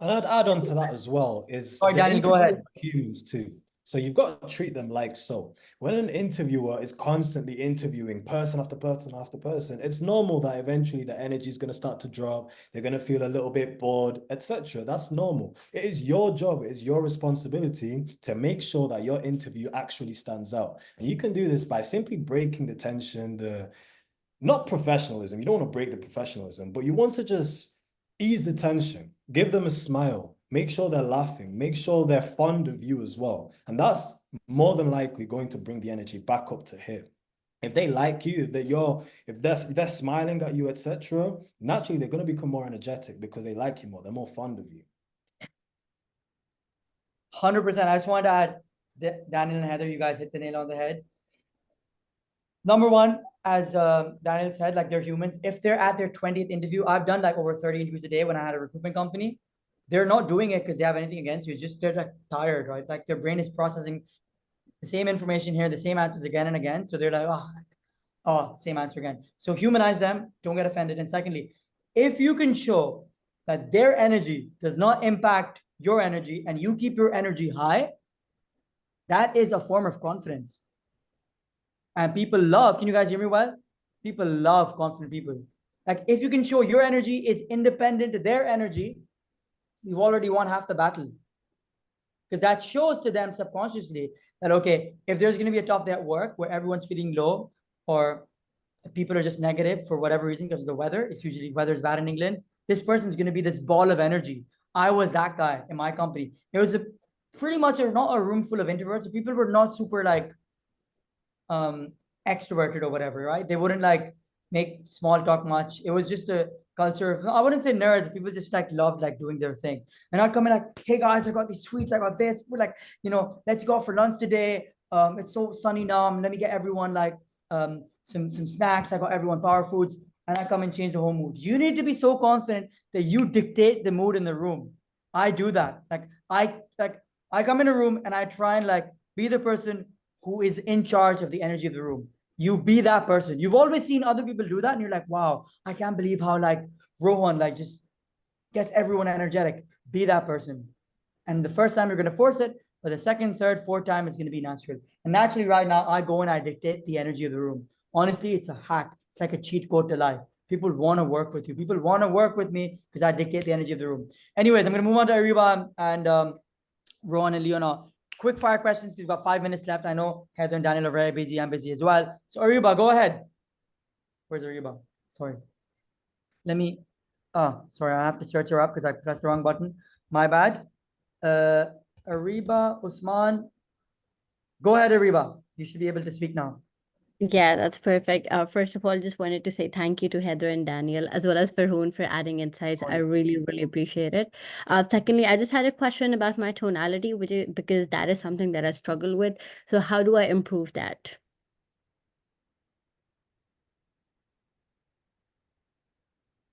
And I'd add on to that as well is Sorry, the Daniel, go ahead. interviewers are humans too. So you've got to treat them like so. When an interviewer is constantly interviewing person after person after person, it's normal that eventually the energy is going to start to drop. They're going to feel a little bit bored, etc. That's normal. It is your job, it is your responsibility to make sure that your interview actually stands out. And you can do this by simply breaking the tension, not professionalism. You don't want to break the professionalism, but you want to just ease the tension, give them a smile, make sure they're laughing, make sure they're fond of you as well. And that's more than likely going to bring the energy back up to here. If they like you, if they're smiling at you, etc., naturally they're going to become more energetic because they like you more, they're more fond of you. 100%. I just wanted to add that Daniel and Heather, you guys hit the nail on the head. Number one, as Daniel said, like they're humans. If they're at their 20th interview, I've done like over 30 interviews a day when I had a recruitment company. They're not doing it because they have anything against you. It's just they're like tired, right? Like their brain is processing the same information here, the same answers again and again. So they're like, oh, same answer again. So humanize them, don't get offended. And secondly, if you can show that their energy does not impact your energy and you keep your energy high, that is a form of confidence. And people love, can you guys hear me well? People love confident people. Like if you can show your energy is independent to their energy, you've already won half the battle. Because that shows to them subconsciously that, okay, if there's going to be a tough day at work where everyone's feeling low or people are just negative for whatever reason because of the weather, it's usually weather is bad in England, this person's going to be this ball of energy. I was that guy in my company. It was pretty much not a room full of introverts. So people were not super like extroverted or whatever, right? They wouldn't like make small talk much. It was just a culture of, I wouldn't say nerds, people just like loved like doing their thing. And I'd come in like, hey guys, I got these sweets, I got this. We're like, let's go out for lunch today. It's so sunny now. Let me get everyone like some snacks. I got everyone power foods, and I come and change the whole mood. You need to be so confident that you dictate the mood in the room. I do that. I come in a room and I try and like be the person who is in charge of the energy of the room. You be that person. You've always seen other people do that, and you're like, wow, I can't believe how like Rohan like just gets everyone energetic. Be that person. And the first time you're going to force it, but the second, third, fourth time it's going to be natural. And naturally, right now, I go and I dictate the energy of the room. Honestly, it's a hack. It's like a cheat code to life. People want to work with you. People want to work with me because I dictate the energy of the room. Anyways, I'm going to move on to Ariba and Rohan and Leona. Quick fire questions. We've got 5 minutes left. I know Heather and Daniel are very busy. I'm busy as well. So Ariba, go ahead. Where's Ariba? Sorry. Let me, sorry, I have to search her up because I pressed the wrong button. My bad. Ariba, Usman. Go ahead, Ariba. You should be able to speak now. Yeah, that's perfect. First of all, just wanted to say thank you to Heather and Daniel, as well as Farhoon for adding insights. I really, really appreciate it. Secondly, I just had a question about my tonality, which is because that is something that I struggle with. So how do I improve that?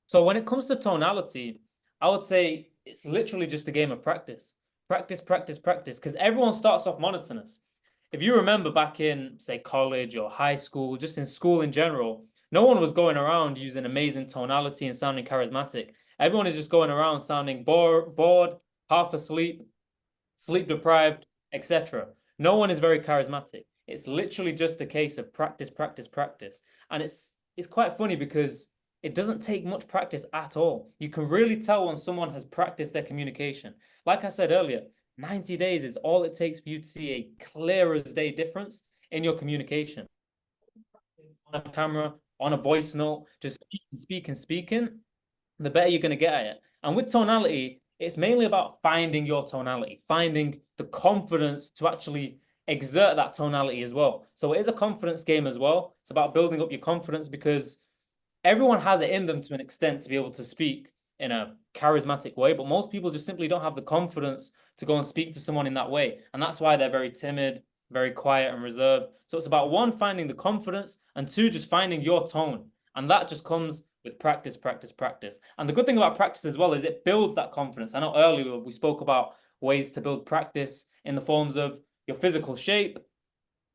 So when it comes to tonality, I would say it's literally just a game of practice. Practice, practice, practice, because everyone starts off monotonous. If you remember back in, say, college or high school, just in school in general, no one was going around using amazing tonality and sounding charismatic. Everyone is just going around sounding bored, half asleep, sleep deprived, etc. No one is very charismatic. It's literally just a case of practice, practice, practice. And it's quite funny because it doesn't take much practice at all. You can really tell when someone has practiced their communication. Like I said earlier, 90 days is all it takes for you to see a clear as day difference in your communication. On a camera, on a voice note, just speaking, the better you're going to get at it. And with tonality, it's mainly about finding your tonality, finding the confidence to actually exert that tonality as well. So it is a confidence game as well. It's about building up your confidence because everyone has it in them to an extent to be able to speak in a charismatic way, but most people just simply don't have the confidence to go and speak to someone in that way. And that's why they're very timid, very quiet and reserved. So it's about one, finding the confidence, and two, just finding your tone. And that just comes with practice, practice, practice. And the good thing about practice as well is it builds that confidence. I know earlier we spoke about ways to build practice in the forms of your physical shape,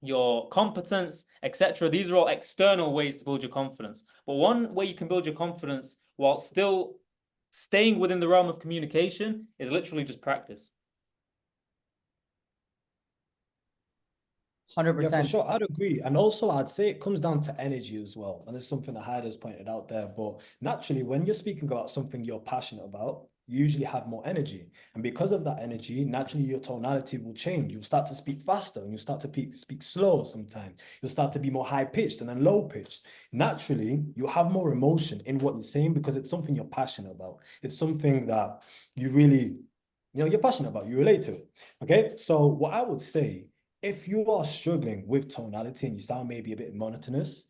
your competence, etc. These are all external ways to build your confidence. But one way you can build your confidence while still staying within the realm of communication is literally just practice. 100%. Yeah, for sure. I'd agree. And also, I'd say it comes down to energy as well. And it's something that Hyder's pointed out there. But naturally, when you're speaking about something you're passionate about, you usually have more energy. And because of that energy, naturally, your tonality will change. You'll start to speak faster and you'll start to speak slower sometimes. You'll start to be more high pitched and then low pitched. Naturally, you'll have more emotion in what you're saying because it's something you're passionate about. It's something that you really, you're passionate about. You relate to it. Okay. So what I would say, if you are struggling with tonality and you sound maybe a bit monotonous,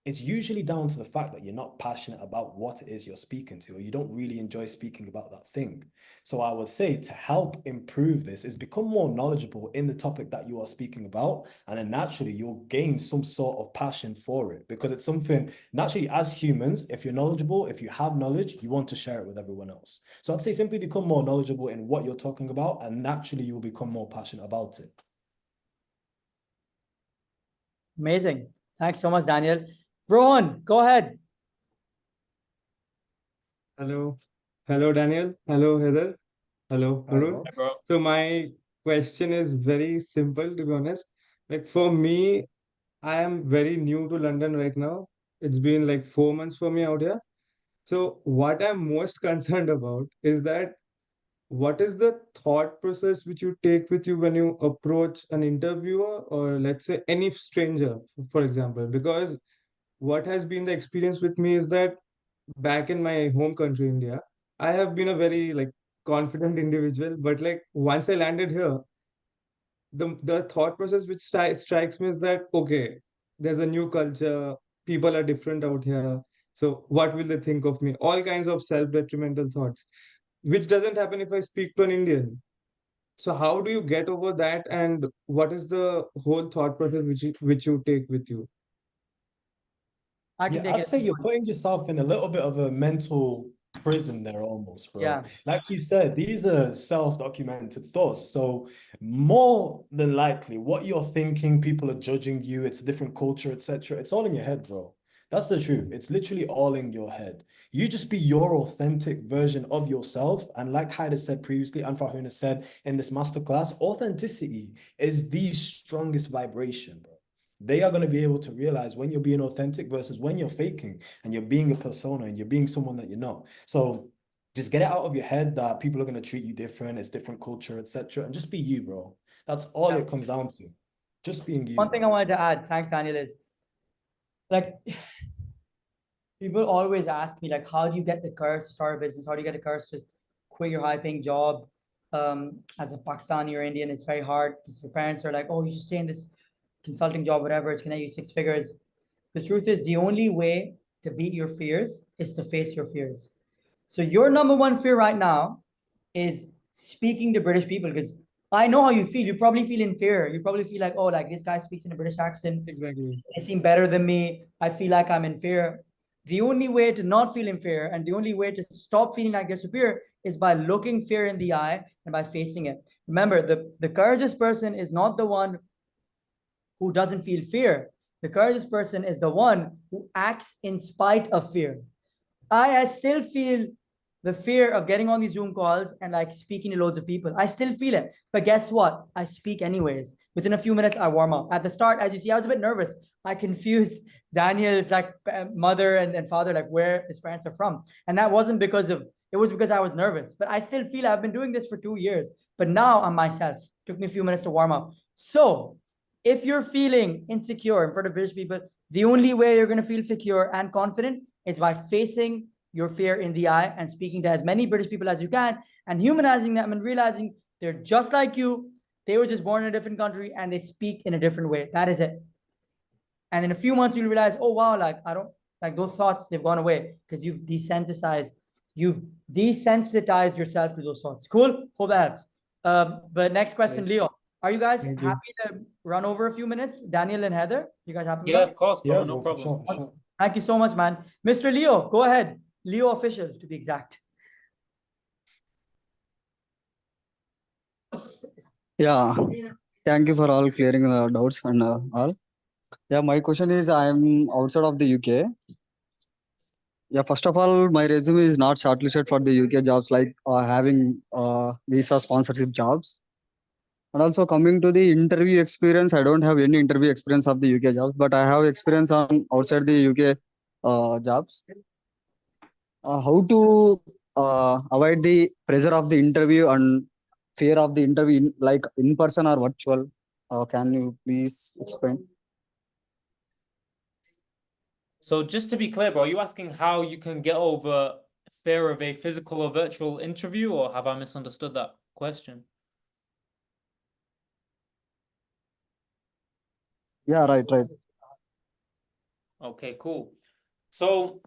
it's usually down to the fact that you're not passionate about what it is you're speaking to, or you don't really enjoy speaking about that thing. So I would say to help improve this is become more knowledgeable in the topic that you are speaking about, and then naturally you'll gain some sort of passion for it because it's something naturally as humans, if you're knowledgeable, if you have knowledge, you want to share it with everyone else. So I'd say simply become more knowledgeable in what you're talking about, and naturally you'll become more passionate about it. Amazing. Thanks so much, Daniel. Rohan, go ahead. Hello. Hello, Daniel. Hello, Heather. Hello, Hi, Arun. bro. Hey, bro. So my question is very simple, to be honest. Like for me, I am very new to London right now. It's been like 4 months for me out here. So what I'm most concerned about is that what is the thought process which you take with you when you approach an interviewer or let's say any stranger, for example? Because what has been the experience with me is that back in my home country, India, I have been a very like confident individual, but like once I landed here, the thought process which strikes me is that okay, there's a new culture, people are different out here. So what will they think of me? All kinds of self-detrimental thoughts, which doesn't happen if I speak to an Indian. So how do you get over that, and what is the whole thought process which you take with you? I can Yeah, take I'd it. say you're putting yourself in a little bit of a mental prison there almost, bro. Yeah. Like you said, these are self-documented thoughts. So more than likely, what you're thinking, people are judging you, it's a different culture, etc. It's all in your head, bro. That's the truth. It's literally all in your head. You just be your authentic version of yourself. And like Haida said previously, and Farhuna said in this masterclass, authenticity is the strongest vibration, bro. They are going to be able to realize when you're being authentic versus when you're faking and you're being a persona and you're being someone that you're not. So just get it out of your head that people are going to treat you different, it's different culture, etc. And just be you, bro. That's all it comes down to. Just being you. One thing I wanted to add, thanks, Daniel, is like people always ask me, like, how do you get the courage to start a business? How do you get the courage to quit your high-paying job? As a Pakistani or Indian, it's very hard because your parents are like, oh, you should stay in this consulting job, whatever, it's gonna get you 6 figures. The truth is, the only way to beat your fears is to face your fears. So your number one fear right now is speaking to British people, because I know how you feel. You probably feel inferior. You probably feel like, oh, like this guy speaks in a British accent. Exactly. They seem better than me. I feel like I'm inferior. The only way to not feel inferior and the only way to stop feeling like you're superior is by looking fear in the eye and by facing it. Remember, the courageous person is not the one who doesn't feel fear. The courageous person is the one who acts in spite of fear. I still feel the fear of getting on these Zoom calls and like speaking to loads of people. I still feel it. But guess what? I speak anyways. Within a few minutes, I warm up. At the start, as you see, I was a bit nervous. I confused Daniel's like mother and father, like where his parents are from. And that wasn't because of, it was because I was nervous. But I still feel I've been doing this for 2 years. But now I'm myself. It took me a few minutes to warm up. So if you're feeling insecure in front of British people, the only way you're going to feel secure and confident is by facing your fear in the eye and speaking to as many British people as you can and humanizing them and realizing they're just like you. They were just born in a different country and they speak in a different way. That is it. And in a few months, you'll realize, oh, wow, like I don't like those thoughts, they've gone away because you've desensitized yourself to those thoughts. Cool. Hope that helps. But next question, Leo. Are you guys Thank you. happy to run over a few minutes? Daniel and Heather, you guys happy with Yeah, that? of course, Yeah, bro, no bro, for problem. sure, for sure. Thank you so much, man. Mr. Leo, go ahead. Leo official, to be exact. Yeah, thank you for all clearing the doubts and all. Yeah, my question is I'm outside of the UK. Yeah, first of all, my resume is not shortlisted for the UK jobs like having visa sponsorship jobs. And also coming to the interview experience, I don't have any interview experience of the UK jobs, but I have experience on outside the UK jobs. How to avoid the pressure of the interview and fear of the interview, like in person or virtual? Can you please explain? So just to be clear, bro, are you asking how you can get over fear of a physical or virtual interview, or have I misunderstood that question? Yeah, right. Okay, cool. So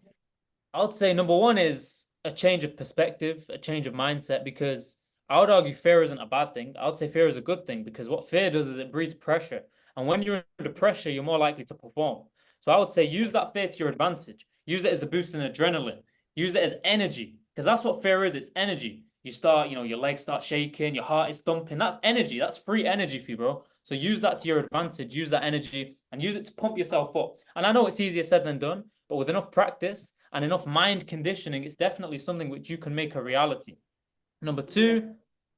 I would say number one is a change of perspective, a change of mindset, because I would argue fear isn't a bad thing. I would say fear is a good thing because what fear does is it breeds pressure. And when you're under pressure, you're more likely to perform. So I would say use that fear to your advantage. Use it as a boost in adrenaline. Use it as energy, because that's what fear is. It's energy. You start, your legs start shaking, your heart is thumping. That's energy. That's free energy for you, bro. So use that to your advantage. Use that energy and use it to pump yourself up. And I know it's easier said than done, but with enough practice and enough mind conditioning, it's definitely something which you can make a reality. Number two,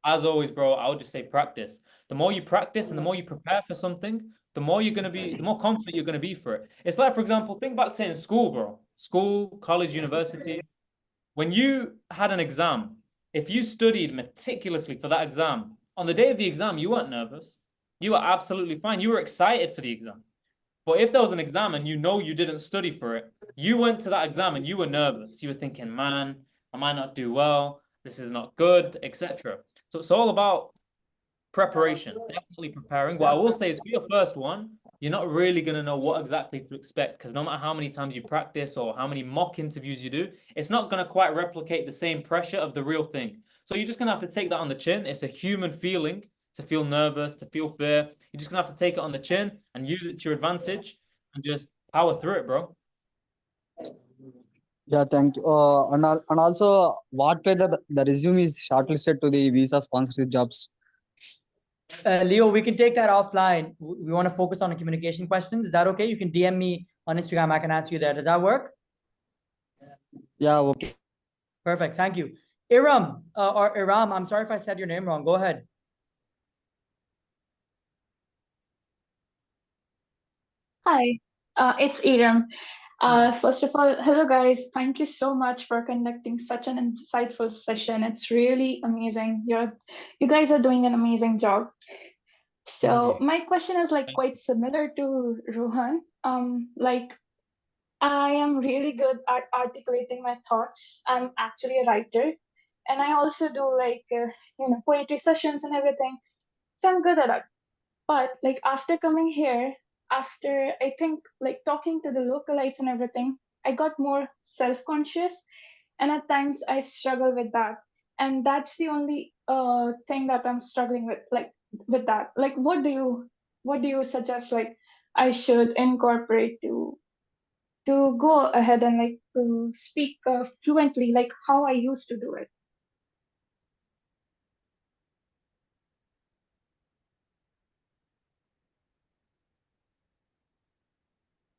as always, bro, I would just say practice. The more you practice and the more you prepare for something, the more confident you're gonna be for it. It's like, for example, think back to in school, bro. School, college, university. When you had an exam, if you studied meticulously for that exam, on the day of the exam, you weren't nervous. You were absolutely fine. You were excited for the exam. But if there was an exam and you know you didn't study for it, you went to that exam and you were nervous. You were thinking, man, I might not do well. This is not good, etc. So it's all about preparation, definitely preparing. What I will say is for your first one, you're not really going to know what exactly to expect because no matter how many times you practice or how many mock interviews you do, it's not going to quite replicate the same pressure of the real thing. So you're just going to have to take that on the chin. It's a human feeling to feel nervous, to feel fear. You're just going to have to take it on the chin and use it to your advantage and just power through it, bro. Yeah, thank you. And also, what way the resume is shortlisted to the visa sponsorship jobs? Leo, we can take that offline. We want to focus on the communication questions. Is that okay? You can DM me on Instagram. I can answer you there. Does that work? Yeah, okay. Perfect. Thank you. Iram, or Iram, I'm sorry if I said your name wrong. Go ahead. Hi, it's Iram. First of all, hello guys. Thank you so much for conducting such an insightful session. It's really amazing. You guys are doing an amazing job. So my question is like quite similar to Rohan. Like I am really good at articulating my thoughts. I'm actually a writer, and I also do like poetry sessions and everything. So I'm good at it. But like after coming here, after I think like talking to the localites and everything, I got more self-conscious, and at times I struggle with that. And that's the only thing that I'm struggling with, like with that. Like what do you suggest like I should incorporate to go ahead and like to speak fluently, like how I used to do it?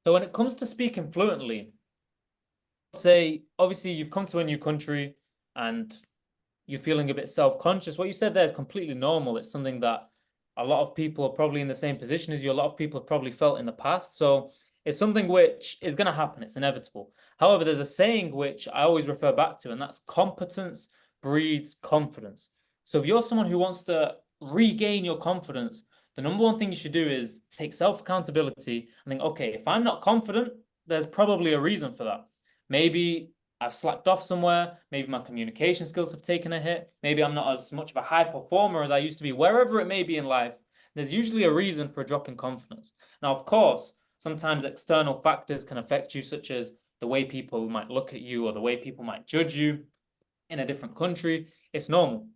So when it comes to speaking fluently, say obviously you've come to a new country and you're feeling a bit self-conscious. What you said there is completely normal. It's something that a lot of people are probably in the same position as you. A lot of people have probably felt in the past. So it's something which is going to happen. It's inevitable. However, there's a saying which I always refer back to, and that's competence breeds confidence. So if you're someone who wants to regain your confidence, the number one thing you should do is take self-accountability and think, okay, if I'm not confident, there's probably a reason for that. Maybe I've slacked off somewhere. Maybe my communication skills have taken a hit. Maybe I'm not as much of a high performer as I used to be. Wherever it may be in life, there's usually a reason for a drop in confidence. Now, of course, sometimes external factors can affect you, such as the way people might look at you or the way people might judge you in a different country. It's normal.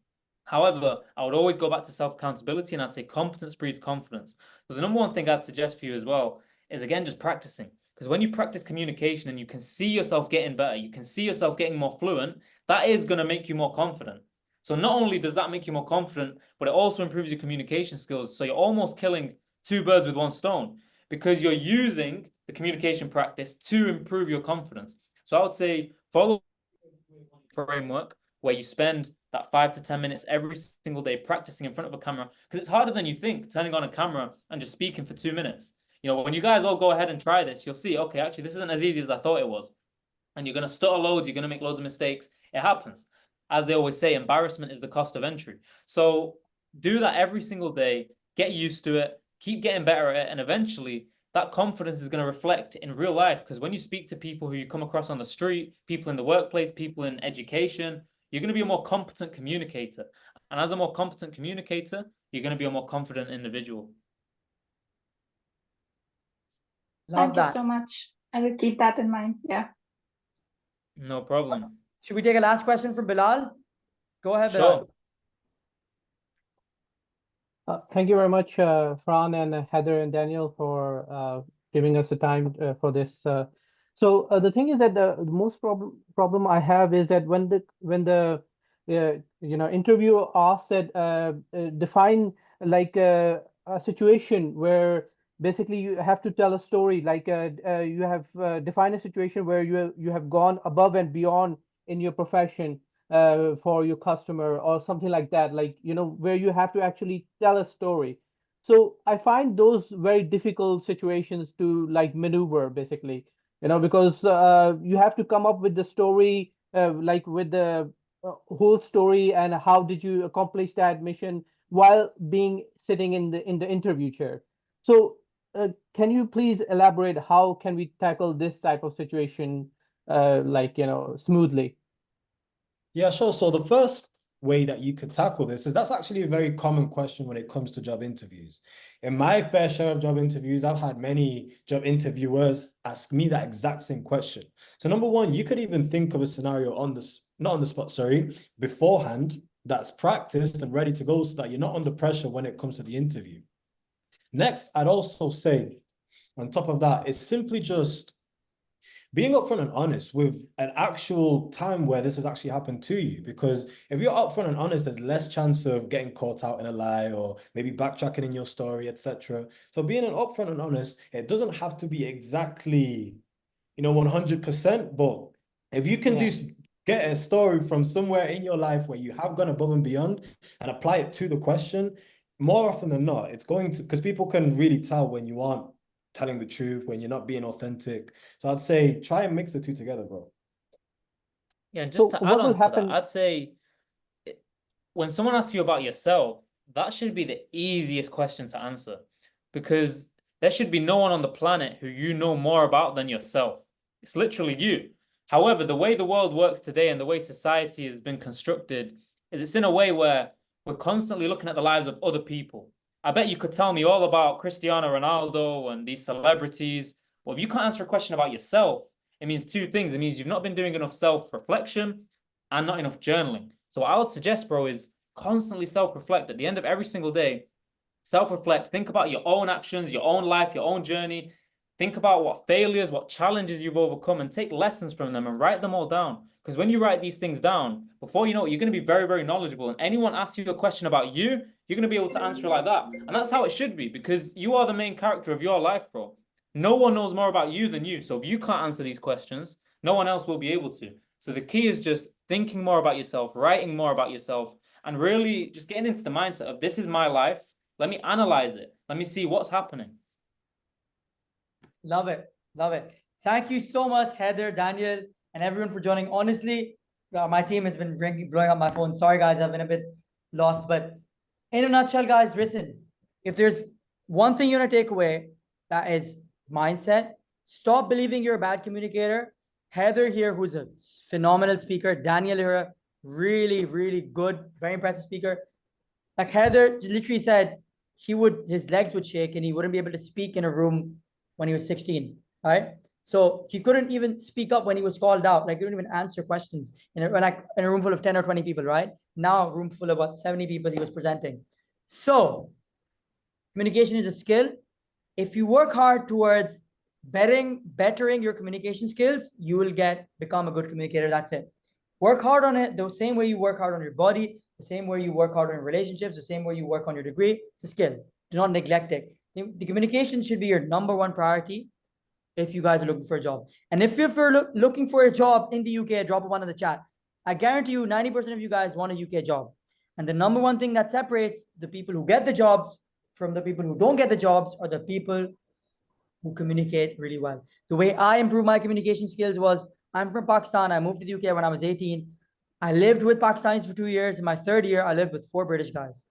However, I would always go back to self-accountability and I'd say competence breeds confidence. So the number one thing I'd suggest for you as well is, again, just practicing. Because when you practice communication and you can see yourself getting better, you can see yourself getting more fluent, that is going to make you more confident. So not only does that make you more confident, but it also improves your communication skills. So you're almost killing two birds with one stone because you're using the communication practice to improve your confidence. So I would say follow framework where you spend that 5 to 10 minutes every single day practicing in front of a camera, because it's harder than you think, turning on a camera and just speaking for 2 minutes. You know, when you guys all go ahead and try this, you'll see, okay, actually, this isn't as easy as I thought it was. And you're going to stutter loads, you're going to make loads of mistakes. It happens. As they always say, embarrassment is the cost of entry. So do that every single day, get used to it, keep getting better at it, and eventually that confidence is going to reflect in real life. Because when you speak to people who you come across on the street, people in the workplace, people in education, you're going to be a more competent communicator. And as a more competent communicator, you're going to be a more confident individual. Thank you so much. I will keep that in mind. Yeah. No problem. Should we take a last question from Bilal? Go ahead, Sure. Bilal. Thank you very much, Fran and Heather and Daniel, for giving us the time for this. So the thing is that the most problem I have is that when the interviewer asks that define like a situation where basically you have to tell a story, like you have defined a situation where you have gone above and beyond in your profession. for your customer or something like that, like, where you have to actually tell a story. So I find those very difficult situations to like maneuver basically, because you have to come up with the story, like with the whole story and how did you accomplish that mission while being sitting in the interview chair. So can you please elaborate how can we tackle this type of situation, like, smoothly? Yeah, sure. So the first way that you could tackle this is that's actually a very common question when it comes to job interviews. In my fair share of job interviews, I've had many job interviewers ask me that exact same question. So number one, you could even think of a scenario on this, not on the spot, sorry, beforehand, that's practiced and ready to go so that you're not under pressure when it comes to the interview. Next, I'd also say, on top of that, it's simply just being upfront and honest with an actual time where this has actually happened to you. Because if you're upfront and honest, there's less chance of getting caught out in a lie or maybe backtracking in your story, etc. So being an upfront and honest, it doesn't have to be exactly, 100%, but if you can get a story from somewhere in your life where you have gone above and beyond and apply it to the question, more often than not, it's going to, because people can really tell when you aren't telling the truth, when you're not being authentic. So I'd say try and mix the two together, bro. Yeah, and So just to add what will on to that, happen? I'd say when someone asks you about yourself, that should be the easiest question to answer, because there should be no one on the planet who you know more about than yourself. It's literally you. However, the way the world works today and the way society has been constructed is it's in a way where we're constantly looking at the lives of other people. I bet you could tell me all about Cristiano Ronaldo and these celebrities. Well, if you can't answer a question about yourself, it means two things. It means you've not been doing enough self-reflection and not enough journaling. So what I would suggest, bro, is constantly self-reflect at the end of every single day. Self-reflect, think about your own actions, your own life, your own journey. Think about what failures, what challenges you've overcome, and take lessons from them and write them all down. Because when you write these things down, before you know it, you're going to be very, very knowledgeable. And anyone asks you a question about you, you're going to be able to answer it like that. And that's how it should be, because you are the main character of your life, bro. No one knows more about you than you. So if you can't answer these questions, no one else will be able to. So the key is just thinking more about yourself, writing more about yourself, and really just getting into the mindset of this is my life. Let me analyze it. Let me see what's happening. Love it. Love it. Thank you so much, Heather, Daniel, and everyone for joining. Honestly, my team has been blowing up my phone. Sorry, guys, I've been a bit lost. But in a nutshell, guys, listen, if there's one thing you want to take away, that is mindset. Stop believing you're a bad communicator. Heather here, who's a phenomenal speaker. Daniel here, really, really good, very impressive speaker. Like Heather literally said, his legs would shake and he wouldn't be able to speak in a room when he was 16, right? So he couldn't even speak up when he was called out. Like he couldn't even answer questions in a room full of 10 or 20 people, right? Now a room full of about 70 people he was presenting. So communication is a skill. If you work hard towards bettering your communication skills, you will become a good communicator. That's it. Work hard on it the same way you work hard on your body, the same way you work hard on relationships, the same way you work on your degree. It's a skill. Do not neglect it. The communication should be your number one priority if you guys are looking for a job. And if you're looking for a job in the UK, drop a one in the chat. I guarantee you 90% of you guys want a UK job. And the number one thing that separates the people who get the jobs from the people who don't get the jobs are the people who communicate really well. The way I improved my communication skills was I'm from Pakistan. I moved to the UK when I was 18. I lived with Pakistanis for 2 years. In my third year, I lived with 4 British guys.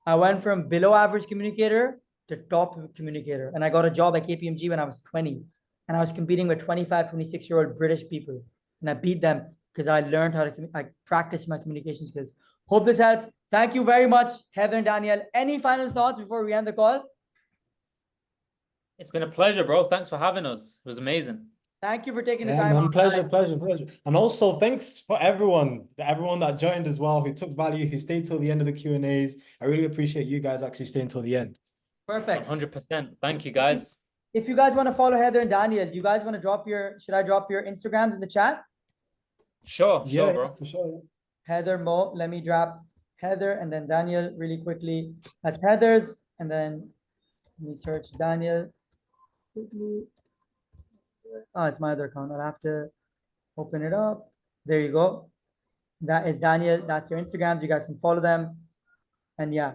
I went from below average communicator to top communicator. And I got a job at KPMG when I was 20. And I was competing with 25, 26-year-old British people. And I beat them because I learned how to, I practiced my communication skills. Hope this helped. Thank you very much, Heather and Daniel. Any final thoughts before we end the call? It's been a pleasure, bro. Thanks for having us. It was amazing. Thank you for taking the Yeah, time. man, pleasure. And also thanks for everyone that joined as well, who took value, who stayed till the end of the Q&As. I really appreciate you guys actually staying till the end. Perfect. 100%. Thank you, guys. If you guys want to follow Heather and Daniel, do you guys want to should I drop your Instagrams in the chat? Sure, Yeah, bro. for sure. Heather Mo, let me drop Heather and then Daniel really quickly. That's Heather's, and then let me search Daniel quickly. Oh, it's my other account. I'll have to open it up. There you go. That is Daniel. That's your Instagrams. You guys can follow them. And yeah,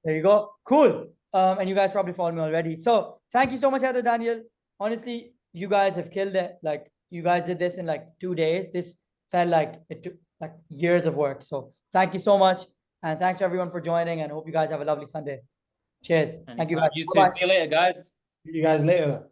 there you go. Cool. And you guys probably follow me already. So thank you so much, Heather, Daniel. Honestly, you guys have killed it. Like you guys did this in like 2 days. This felt like it took like years of work. So thank you so much. And thanks for everyone for joining. And hope you guys have a lovely Sunday. Cheers. Thank you Anytime. guys. You too. Bye-bye. See you later, guys. See you guys later.